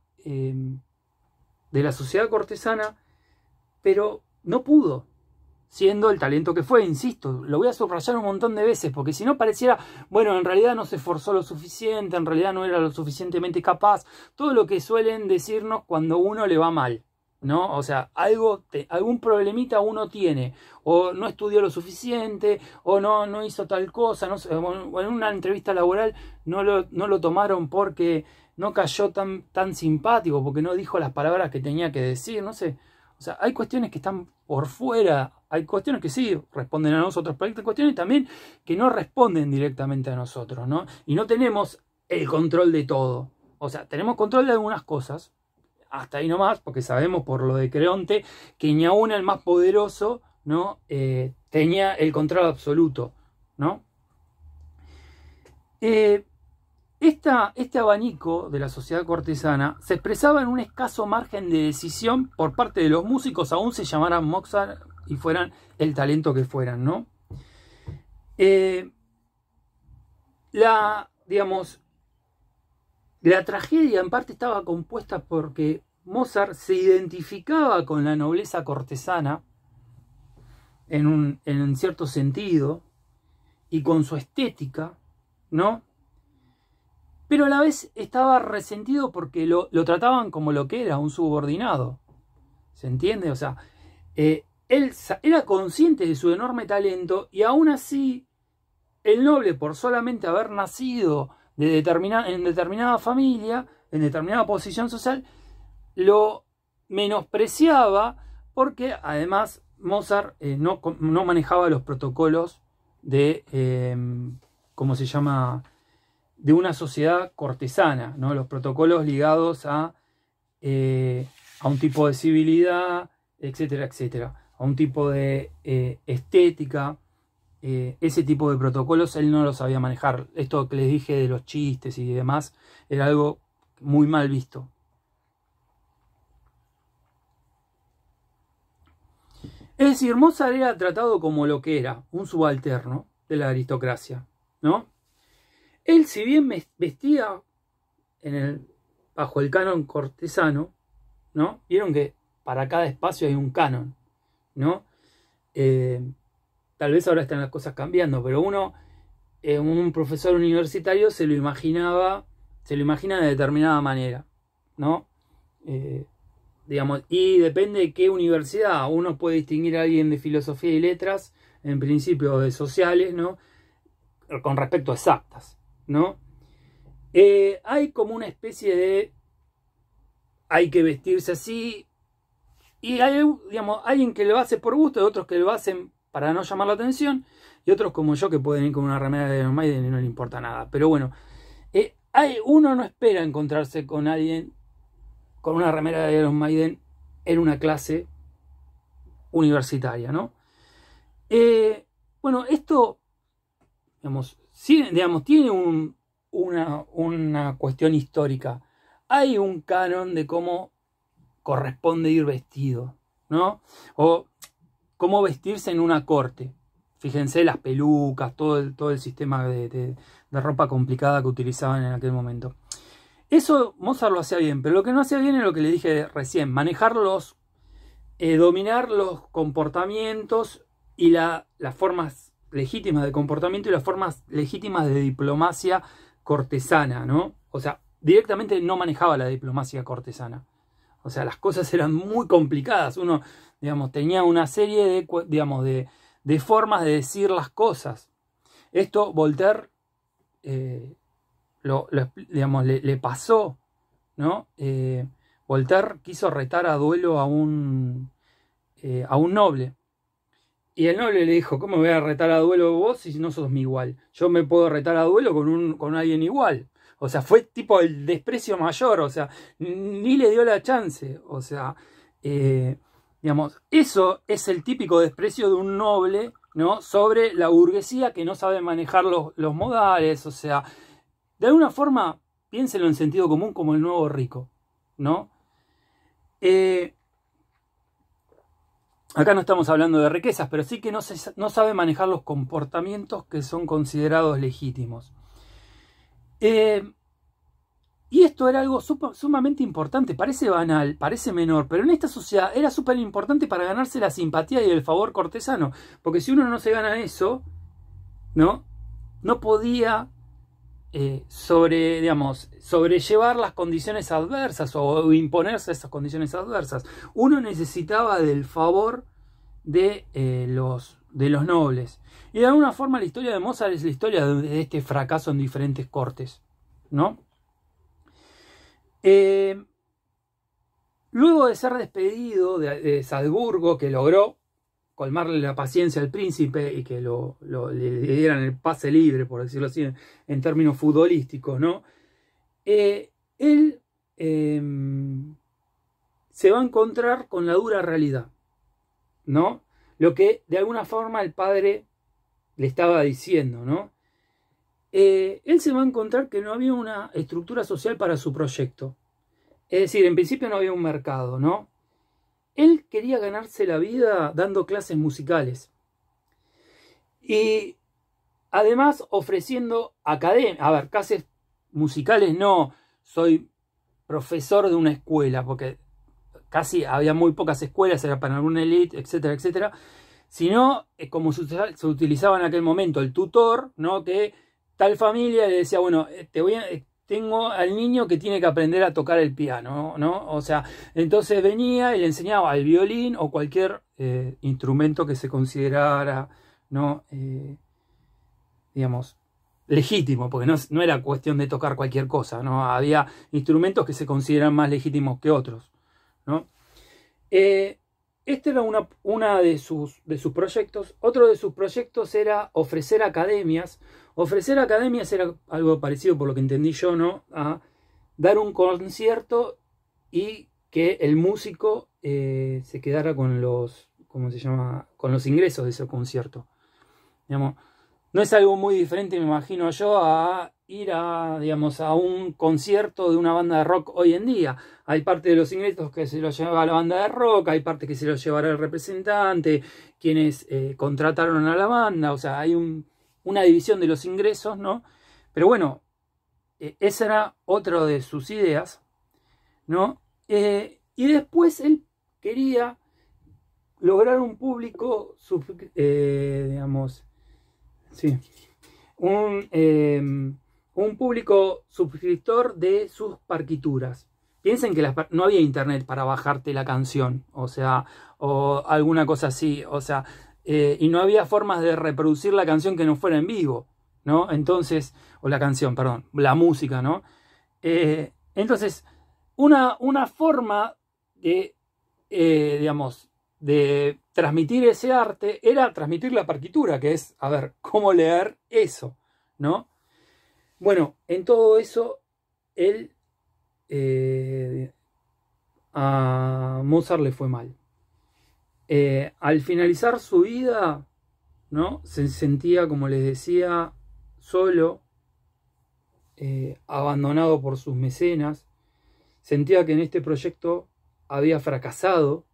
cortesana, pero no pudo, siendo el talento que fue, insisto, lo voy a subrayar un montón de veces, porque si no pareciera, bueno, en realidad no se esforzó lo suficiente, en realidad no era lo suficientemente capaz, todo lo que suelen decirnos cuando uno le va mal, ¿no? O sea, algún problemita uno tiene, o no estudió lo suficiente, o no hizo tal cosa, o en una entrevista laboral no lo tomaron porque no cayó tan simpático, porque no dijo las palabras que tenía que decir, no sé. O sea, hay cuestiones que están por fuera, hay cuestiones que sí responden a nosotros, pero hay cuestiones también que no responden directamente a nosotros, ¿no? Y no tenemos el control de todo. O sea, tenemos control de algunas cosas, hasta ahí nomás, porque sabemos por lo de Creonte que ni aún el más poderoso, ¿no? Tenía el control absoluto, ¿no? Este abanico de la sociedad cortesana se expresaba en un escaso margen de decisión por parte de los músicos, aún se llamaran Mozart y fueran el talento que fueran, ¿no? La tragedia en parte estaba compuesta porque Mozart se identificaba con la nobleza cortesana en cierto sentido y con su estética, ¿no? Pero a la vez estaba resentido porque lo trataban como lo que era, un subordinado. ¿Se entiende? O sea, él era consciente de su enorme talento y aún así el noble, por solamente haber nacido en determinada familia, en determinada posición social, lo menospreciaba porque además Mozart no manejaba los protocolos de, ¿cómo se llama?, de una sociedad cortesana, ¿no? Los protocolos ligados a un tipo de civilidad, etcétera, etcétera, a un tipo de estética, ese tipo de protocolos él no lo sabía manejar. Esto que les dije de los chistes y demás era algo muy mal visto. Es decir, Mozart era tratado como lo que era, un subalterno de la aristocracia, ¿no? Él, si bien vestía bajo el canon cortesano, ¿no? Vieron que para cada espacio hay un canon, ¿no? Tal vez ahora están las cosas cambiando, pero un profesor universitario se lo imagina de determinada manera, ¿no? Y depende de qué universidad. Uno puede distinguir a alguien de filosofía y letras, en principio de sociales, ¿no? Con respecto a exactas, ¿no? Hay como una especie de hay que vestirse así, y hay, alguien que lo hace por gusto, y otros que lo hacen para no llamar la atención, y otros como yo que pueden ir con una remera de Iron Maiden y no le importa nada. Pero bueno, uno no espera encontrarse con alguien con una remera de Iron Maiden en una clase universitaria, ¿no? Bueno, esto, tiene una cuestión histórica. Hay un canon de cómo corresponde ir vestido, ¿no? O cómo vestirse en una corte. Fíjense las pelucas, todo el sistema de ropa complicada que utilizaban en aquel momento. Eso Mozart lo hacía bien, pero lo que no hacía bien es lo que le dije recién, dominar los comportamientos y las formas legítimas de comportamiento y las formas legítimas de diplomacia cortesana, ¿no? O sea, directamente no manejaba la diplomacia cortesana. O sea, las cosas eran muy complicadas. Uno, tenía una serie de formas de decir las cosas. Esto Voltaire digamos, le pasó, ¿no? Voltaire quiso retar a duelo a un noble. Y el noble le dijo, ¿cómo voy a retar a duelo vos si no sos mi igual? Yo me puedo retar a duelo con alguien igual. O sea, fue tipo el desprecio mayor, o sea, ni le dio la chance. O sea, digamos, eso es el típico desprecio de un noble, ¿no? Sobre la burguesía que no sabe manejar los modales. O sea, de alguna forma, piénselo en sentido común como el nuevo rico, ¿no? Acá no estamos hablando de riquezas, pero sí que no sabe manejar los comportamientos que son considerados legítimos. Y esto era algo sumamente importante, parece banal, parece menor, pero en esta sociedad era súper importante para ganarse la simpatía y el favor cortesano, porque si uno no se gana eso, no podía sobrellevar las condiciones adversas o imponerse a esas condiciones adversas. Uno necesitaba del favor de los nobles. Y de alguna forma la historia de Mozart es la historia de este fracaso en diferentes cortes, ¿no? Luego de ser despedido de Salzburgo, que logró colmarle la paciencia al príncipe y que le dieran el pase libre, por decirlo así, en términos futbolísticos, ¿no? Él se va a encontrar con la dura realidad, ¿no? Lo que de alguna forma el padre le estaba diciendo, ¿no? Él se va a encontrar que no había una estructura social para su proyecto. Es decir, en principio no había un mercado, ¿no? Él quería ganarse la vida dando clases musicales. Y además ofreciendo clases musicales no, soy profesor de una escuela, porque casi había muy pocas escuelas, era para alguna élite, etcétera, etcétera. Sino, como se utilizaba en aquel momento, el tutor, ¿no? Que tal familia le decía, bueno, tengo al niño que tiene que aprender a tocar el piano, ¿no? O sea, entonces venía y le enseñaba el violín o cualquier instrumento que se considerara, ¿no? Digamos, legítimo, porque no era cuestión de tocar cualquier cosa, ¿no? Había instrumentos que se consideran más legítimos que otros, ¿no? Este era una de sus proyectos. Otro de sus proyectos era ofrecer academias. Ofrecer academias era algo parecido, por lo que entendí yo, ¿no? A dar un concierto y que el músico se quedara con los, ¿cómo se llama? Con los ingresos de ese concierto. Digamos, no es algo muy diferente, me imagino yo, a ir a un concierto de una banda de rock hoy en día. Hay parte de los ingresos que se los lleva la banda de rock, hay parte que se los llevará el representante, quienes contrataron a la banda, o sea, hay una división de los ingresos, ¿no? Pero bueno, esa era otra de sus ideas, ¿no? Y después él quería lograr un público, sí, un público suscriptor de sus partituras. Piensen que no había internet para bajarte la canción, o sea, o alguna cosa así, o sea, y no había formas de reproducir la canción que no fuera en vivo, ¿no? Entonces, o la canción, perdón, la música, ¿no? Entonces, una forma de, de transmitir ese arte era transmitir la partitura, que es, a ver, cómo leer eso, ¿no? Bueno, en todo eso, a Mozart le fue mal. Al finalizar su vida, ¿no? Se sentía, como les decía, solo, abandonado por sus mecenas, sentía que en este proyecto había fracasado,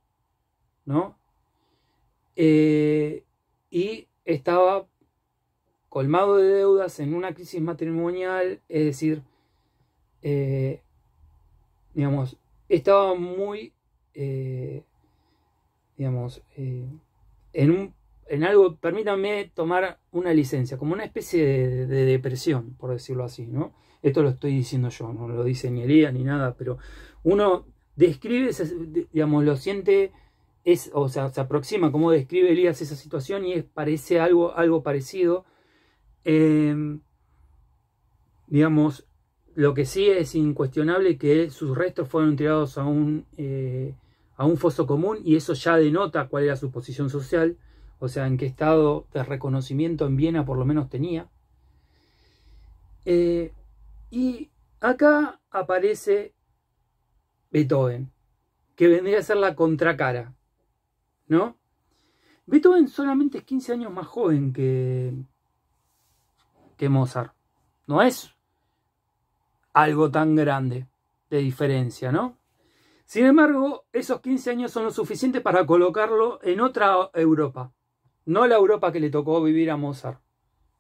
¿no? Y estaba colmado de deudas, en una crisis matrimonial, es decir, estaba muy, en algo, permítanme tomar una licencia, como una especie de depresión, por decirlo así, ¿no? Esto lo estoy diciendo yo, no lo dice ni Elías ni nada, pero uno describe, lo siente, o sea, se aproxima como describe Elías esa situación y parece algo parecido. digamos, lo que sí es incuestionable que sus restos fueron tirados a un foso común, y eso ya denota cuál era su posición social, o sea, en qué estado de reconocimiento en Viena por lo menos tenía. Y acá aparece Beethoven, que vendría a ser la contracara, ¿no? Beethoven solamente es 15 años más joven que Mozart. No es algo tan grande de diferencia, ¿no? Sin embargo, esos 15 años son lo suficiente para colocarlo en otra Europa, no la Europa que le tocó vivir a Mozart,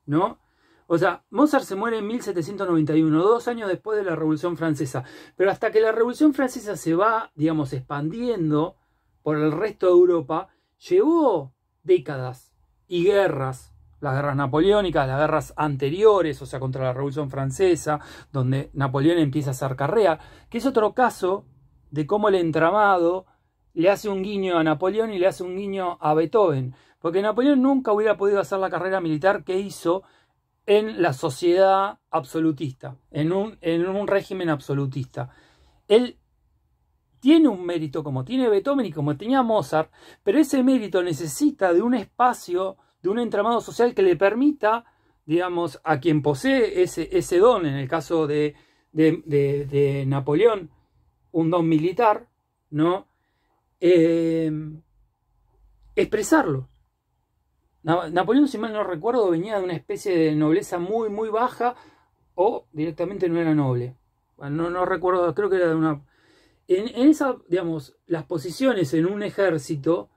¿no? O sea, Mozart se muere en 1791, 2 años después de la Revolución Francesa, pero hasta que la Revolución Francesa se va, digamos, expandiendo por el resto de Europa, llevó décadas y guerras. Las guerras napoleónicas, las guerras anteriores, o sea, contra la Revolución Francesa, donde Napoleón empieza a hacer carrera, que es otro caso de cómo el entramado le hace un guiño a Napoleón y le hace un guiño a Beethoven, porque Napoleón nunca hubiera podido hacer la carrera militar que hizo en la sociedad absolutista, en un régimen absolutista. Él tiene un mérito como tiene Beethoven y como tenía Mozart, pero ese mérito necesita de un espacio, de un entramado social que le permita, digamos, a quien posee ese don, en el caso de Napoleón, un don militar, ¿no? Expresarlo. Napoleón, si mal no recuerdo, venía de una especie de nobleza muy, muy baja, o directamente no era noble. Bueno, no recuerdo, creo que era de una... En esa, digamos, las posiciones en un ejército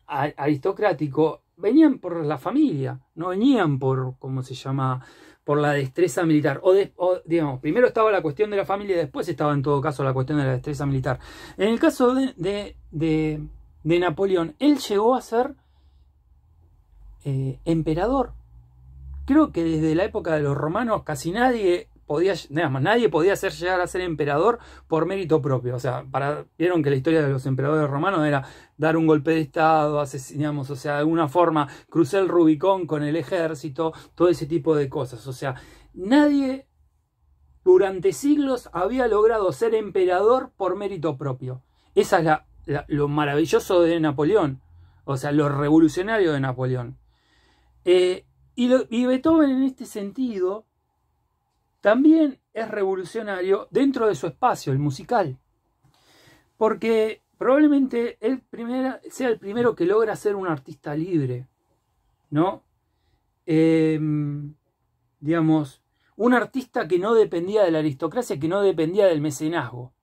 aristocrático venían por la familia, no venían por, ¿cómo se llama?, por la destreza militar. Digamos, primero estaba la cuestión de la familia y después estaba en todo caso la cuestión de la destreza militar. En el caso de Napoleón, él llegó a ser emperador. Creo que desde la época de los romanos casi nadie podía llegar a ser emperador por mérito propio. O sea, vieron que la historia de los emperadores romanos era dar un golpe de estado, asesinamos, o sea, de alguna forma cruzar el Rubicón con el ejército, todo ese tipo de cosas. O sea, nadie durante siglos había logrado ser emperador por mérito propio. Esa es lo maravilloso de Napoleón, o sea, lo revolucionario de Napoleón. Y Beethoven en este sentido también es revolucionario dentro de su espacio, el musical. Porque probablemente él sea el primero que logra ser un artista libre, ¿no? Digamos, un artista que no dependía de la aristocracia, que no dependía del mecenazgo,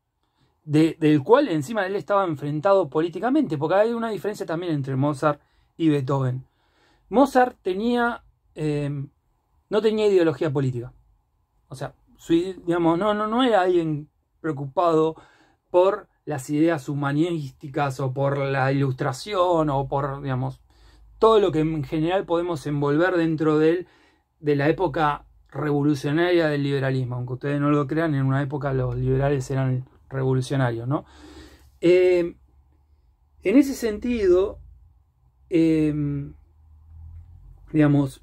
del cual encima él estaba enfrentado políticamente, porque hay una diferencia también entre Mozart y Beethoven. Mozart no tenía ideología política. O sea, digamos, no era alguien preocupado por las ideas humanísticas o por la ilustración o por, digamos, todo lo que en general podemos envolver dentro de la época revolucionaria del liberalismo. Aunque ustedes no lo crean, en una época los liberales eran revolucionarios, ¿no? En ese sentido, digamos,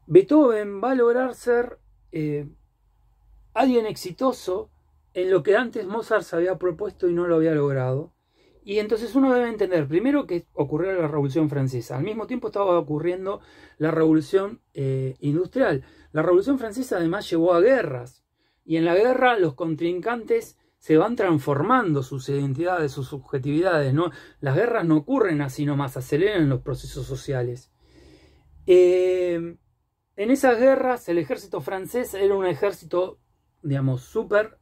Beethoven va a lograr ser alguien exitoso en lo que antes Mozart se había propuesto y no lo había logrado. Y entonces uno debe entender, primero, que ocurrió la Revolución Francesa. Al mismo tiempo estaba ocurriendo la Revolución Industrial. La Revolución Francesa además llevó a guerras. Y en la guerra los contrincantes se van transformando sus identidades, sus subjetividades, ¿no? Las guerras no ocurren así nomás, aceleran los procesos sociales. En esas guerras el ejército francés era un ejército, digamos, súper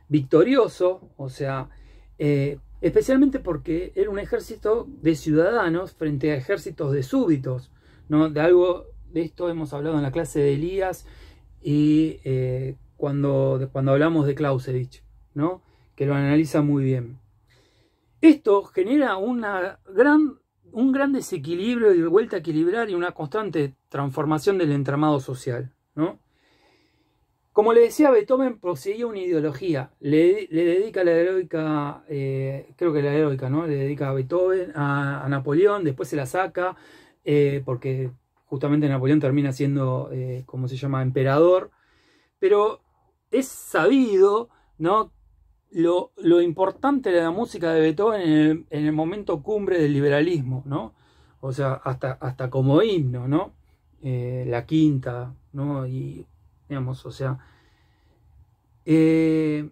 victorioso, o sea, especialmente porque era un ejército de ciudadanos frente a ejércitos de súbditos, ¿no? De esto hemos hablado en la clase de Elías y cuando hablamos de Clausewitz, ¿no? Que lo analiza muy bien. Esto genera un gran desequilibrio y vuelta a equilibrar y una constante transformación del entramado social, ¿no? Como le decía, Beethoven poseía una ideología, le dedica la heroica, creo que la heroica, ¿no? Le dedica a Beethoven, a Napoleón, después se la saca, porque justamente Napoleón termina siendo, ¿cómo se llama?, emperador. Pero es sabido, ¿no?, lo importante de la música de Beethoven en el momento cumbre del liberalismo, ¿no? O sea, hasta como himno, ¿no? La quinta, ¿no? Y, digamos, o sea, él,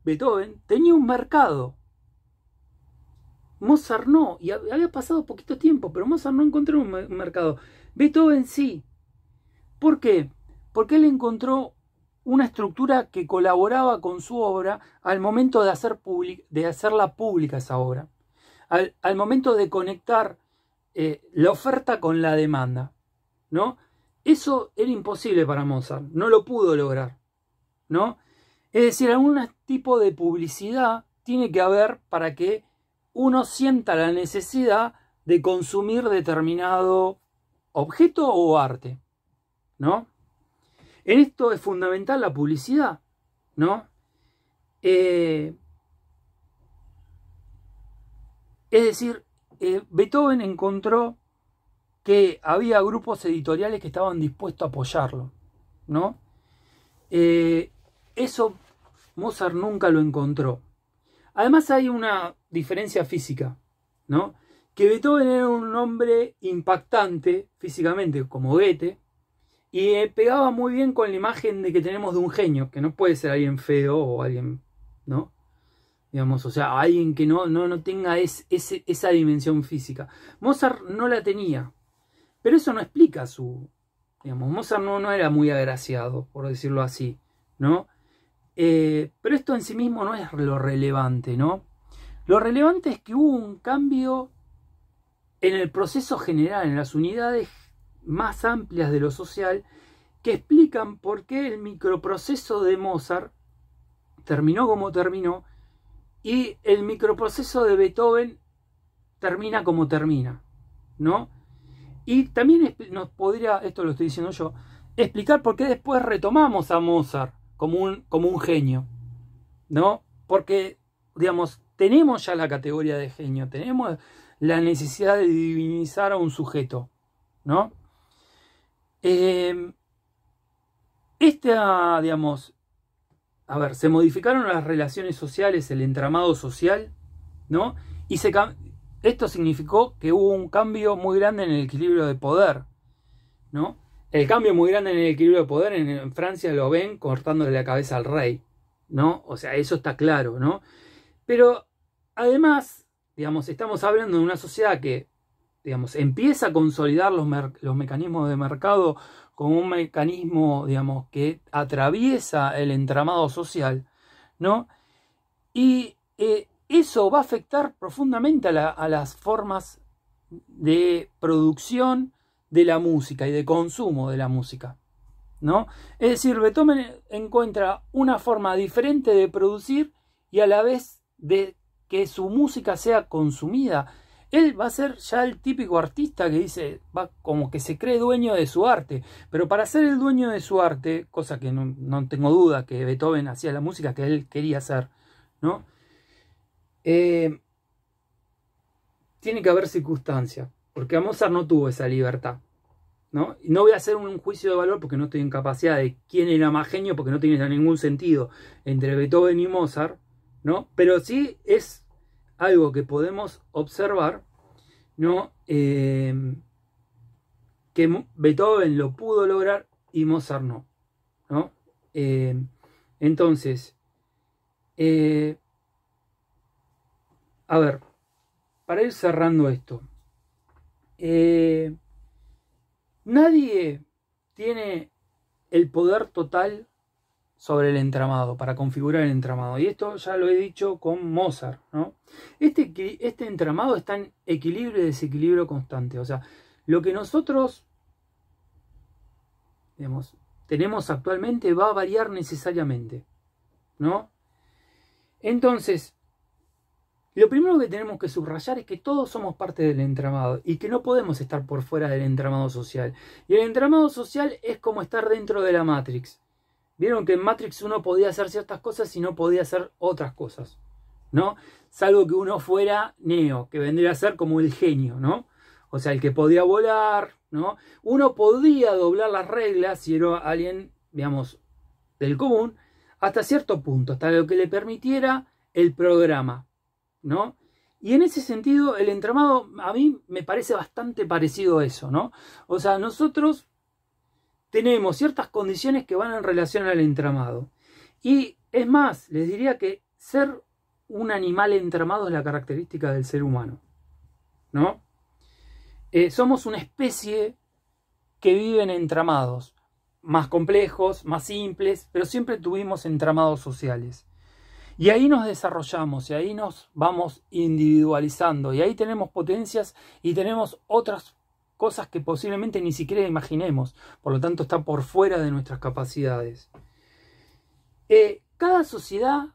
Beethoven, tenía un mercado. Mozart no, y había pasado poquito tiempo, pero Mozart no encontró un mercado. Beethoven sí. ¿Por qué? Porque él encontró una estructura que colaboraba con su obra al momento de hacerla pública esa obra. Al momento de conectar la oferta con la demanda, ¿no? Eso era imposible para Mozart, no lo pudo lograr, ¿no? Es decir, algún tipo de publicidad tiene que haber para que uno sienta la necesidad de consumir determinado objeto o arte, ¿no? En esto es fundamental la publicidad, ¿no? Es decir, Beethoven encontró que había grupos editoriales que estaban dispuestos a apoyarlo, ¿no? Eso Mozart nunca lo encontró. Además hay una diferencia física, ¿no? Que Beethoven era un hombre impactante físicamente, como Goethe, y pegaba muy bien con la imagen de que tenemos de un genio, que no puede ser alguien feo o alguien, ¿no? Digamos, o sea, alguien que no tenga esa dimensión física. Mozart no la tenía, pero eso no explica su... Digamos, Mozart no era muy agraciado, por decirlo así, ¿no? Pero esto en sí mismo no es lo relevante, ¿no? Lo relevante es que hubo un cambio en el proceso general, en las unidades más amplias de lo social, que explican por qué el microproceso de Mozart terminó como terminó y el microproceso de Beethoven termina como termina, ¿no? Y también nos podría, esto lo estoy diciendo yo, explicar por qué después retomamos a Mozart como un genio, ¿no? Porque, digamos, tenemos ya la categoría de genio, tenemos la necesidad de divinizar a un sujeto, ¿no? Digamos, a ver, se modificaron las relaciones sociales, el entramado social, ¿no? Y esto significó que hubo un cambio muy grande en el equilibrio de poder, ¿no? El cambio muy grande en el equilibrio de poder en Francia lo ven cortándole la cabeza al rey, ¿no? O sea, eso está claro, ¿no? Pero además, digamos, estamos hablando de una sociedad que, digamos, empieza a consolidar los mecanismos de mercado como un mecanismo, digamos, que atraviesa el entramado social, ¿no? Y eso va a afectar profundamente a las formas de producción de la música y de consumo de la música, ¿no? Es decir, Beethoven encuentra una forma diferente de producir y a la vez de que su música sea consumida. Él va a ser ya el típico artista que dice, va como que se cree dueño de su arte, pero para ser el dueño de su arte, cosa que no tengo duda que Beethoven hacía la música que él quería hacer, ¿no? Tiene que haber circunstancias, porque a Mozart no tuvo esa libertad, ¿no? Y no voy a hacer un juicio de valor porque no estoy en capacidad de quién era más genio, porque no tiene ningún sentido entre Beethoven y Mozart, ¿no? Pero sí es algo que podemos observar, ¿no? Que Beethoven lo pudo lograr y Mozart no, ¿no? Entonces, a ver, para ir cerrando esto, nadie tiene el poder total sobre el entramado, para configurar el entramado. Y esto ya lo he dicho con Mozart, ¿no? Este entramado está en equilibrio y desequilibrio constante. O sea, lo que nosotros, digamos, tenemos actualmente va a variar necesariamente, ¿no? Entonces, lo primero que tenemos que subrayar es que todos somos parte del entramado y que no podemos estar por fuera del entramado social. Y el entramado social es como estar dentro de la Matrix. Vieron que en Matrix uno podía hacer ciertas cosas y no podía hacer otras cosas, ¿no? Salvo que uno fuera Neo, que vendría a ser como el genio, ¿no? o sea, el que podía volar, ¿no? Uno podía doblar las reglas si era alguien, digamos, del común, hasta cierto punto, hasta lo que le permitiera el programa, ¿no? Y en ese sentido, el entramado a mí me parece bastante parecido a eso, ¿no? O sea, nosotros tenemos ciertas condiciones que van en relación al entramado. Y es más, les diría que ser un animal entramado es la característica del ser humano, ¿no? Somos una especie que vive en entramados, más complejos, más simples, pero siempre tuvimos entramados sociales. Y ahí nos desarrollamos, y ahí nos vamos individualizando, y ahí tenemos potencias y tenemos otras cosas que posiblemente ni siquiera imaginemos, por lo tanto está por fuera de nuestras capacidades. Cada sociedad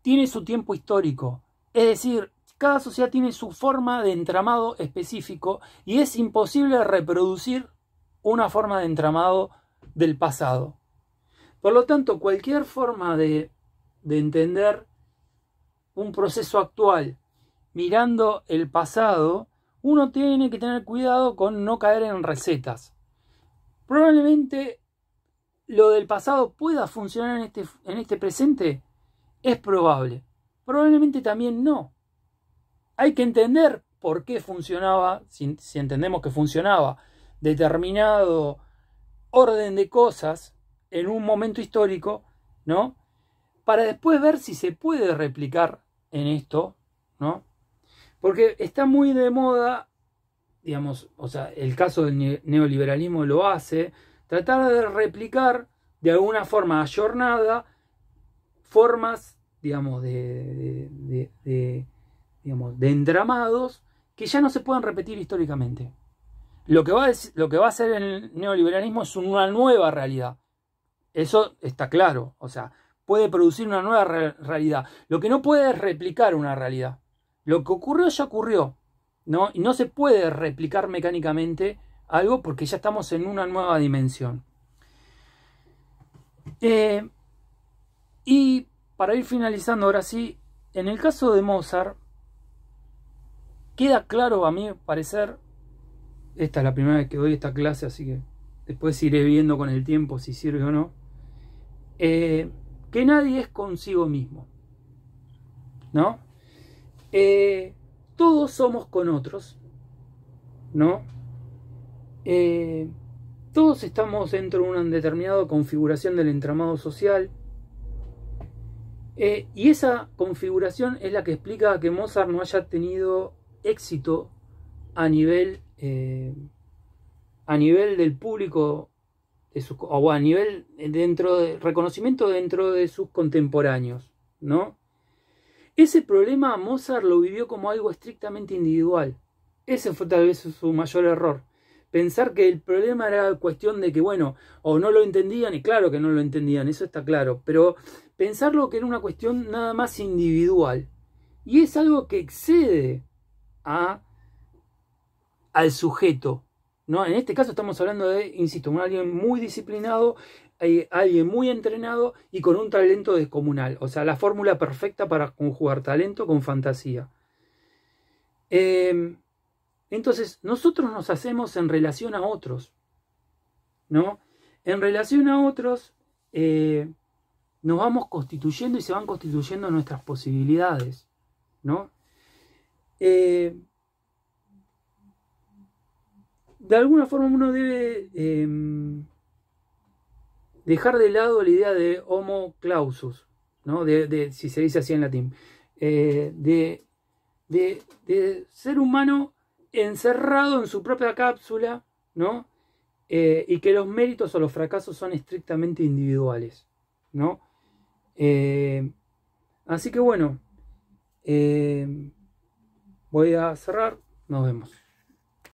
tiene su tiempo histórico, es decir, cada sociedad tiene su forma de entramado específico y es imposible reproducir una forma de entramado del pasado. Por lo tanto, cualquier forma de entender un proceso actual mirando el pasado, uno tiene que tener cuidado con no caer en recetas. Probablemente lo del pasado pueda funcionar en este presente, es probable. Probablemente también no. Hay que entender por qué funcionaba, si entendemos que funcionaba determinado orden de cosas en un momento histórico, ¿no? Para después ver si se puede replicar en esto, ¿no? Porque está muy de moda, digamos, o sea, el caso del neoliberalismo lo hace, tratar de replicar de alguna forma ayornada formas, digamos, digamos, de entramados que ya no se pueden repetir históricamente. Lo que va a hacer el neoliberalismo es una nueva realidad. Eso está claro, o sea, puede producir una nueva realidad. Lo que no puede es replicar una realidad. Lo que ocurrió ya ocurrió, ¿no? Y no se puede replicar mecánicamente algo porque ya estamos en una nueva dimensión. Y para ir finalizando ahora sí, en el caso de Mozart, queda claro a mi parecer, esta es la primera vez que doy esta clase, así que después iré viendo con el tiempo si sirve o no, que nadie es consigo mismo, ¿no? Todos somos con otros, ¿no? Todos estamos dentro de una determinada configuración del entramado social, y esa configuración es la que explica que Mozart no haya tenido éxito a nivel del público, o a nivel reconocimiento dentro de sus contemporáneos, ¿no? Ese problema Mozart lo vivió como algo estrictamente individual. Ese fue tal vez su mayor error. Pensar que el problema era cuestión de que, bueno, o no lo entendían, y claro que no lo entendían, eso está claro, pero pensarlo que era una cuestión nada más individual. Y es algo que excede al sujeto, ¿no? En este caso estamos hablando de, insisto, alguien muy disciplinado, alguien muy entrenado y con un talento descomunal. O sea, la fórmula perfecta para conjugar talento con fantasía. Entonces, nosotros nos hacemos en relación a otros, ¿no? En relación a otros, nos vamos constituyendo y se van constituyendo nuestras posibilidades, ¿no? De alguna forma uno debe dejar de lado la idea de homo clausus, ¿no? Si se dice así en latín, de ser humano encerrado en su propia cápsula, ¿no? Y que los méritos o los fracasos son estrictamente individuales, ¿no? Así que bueno, voy a cerrar, nos vemos.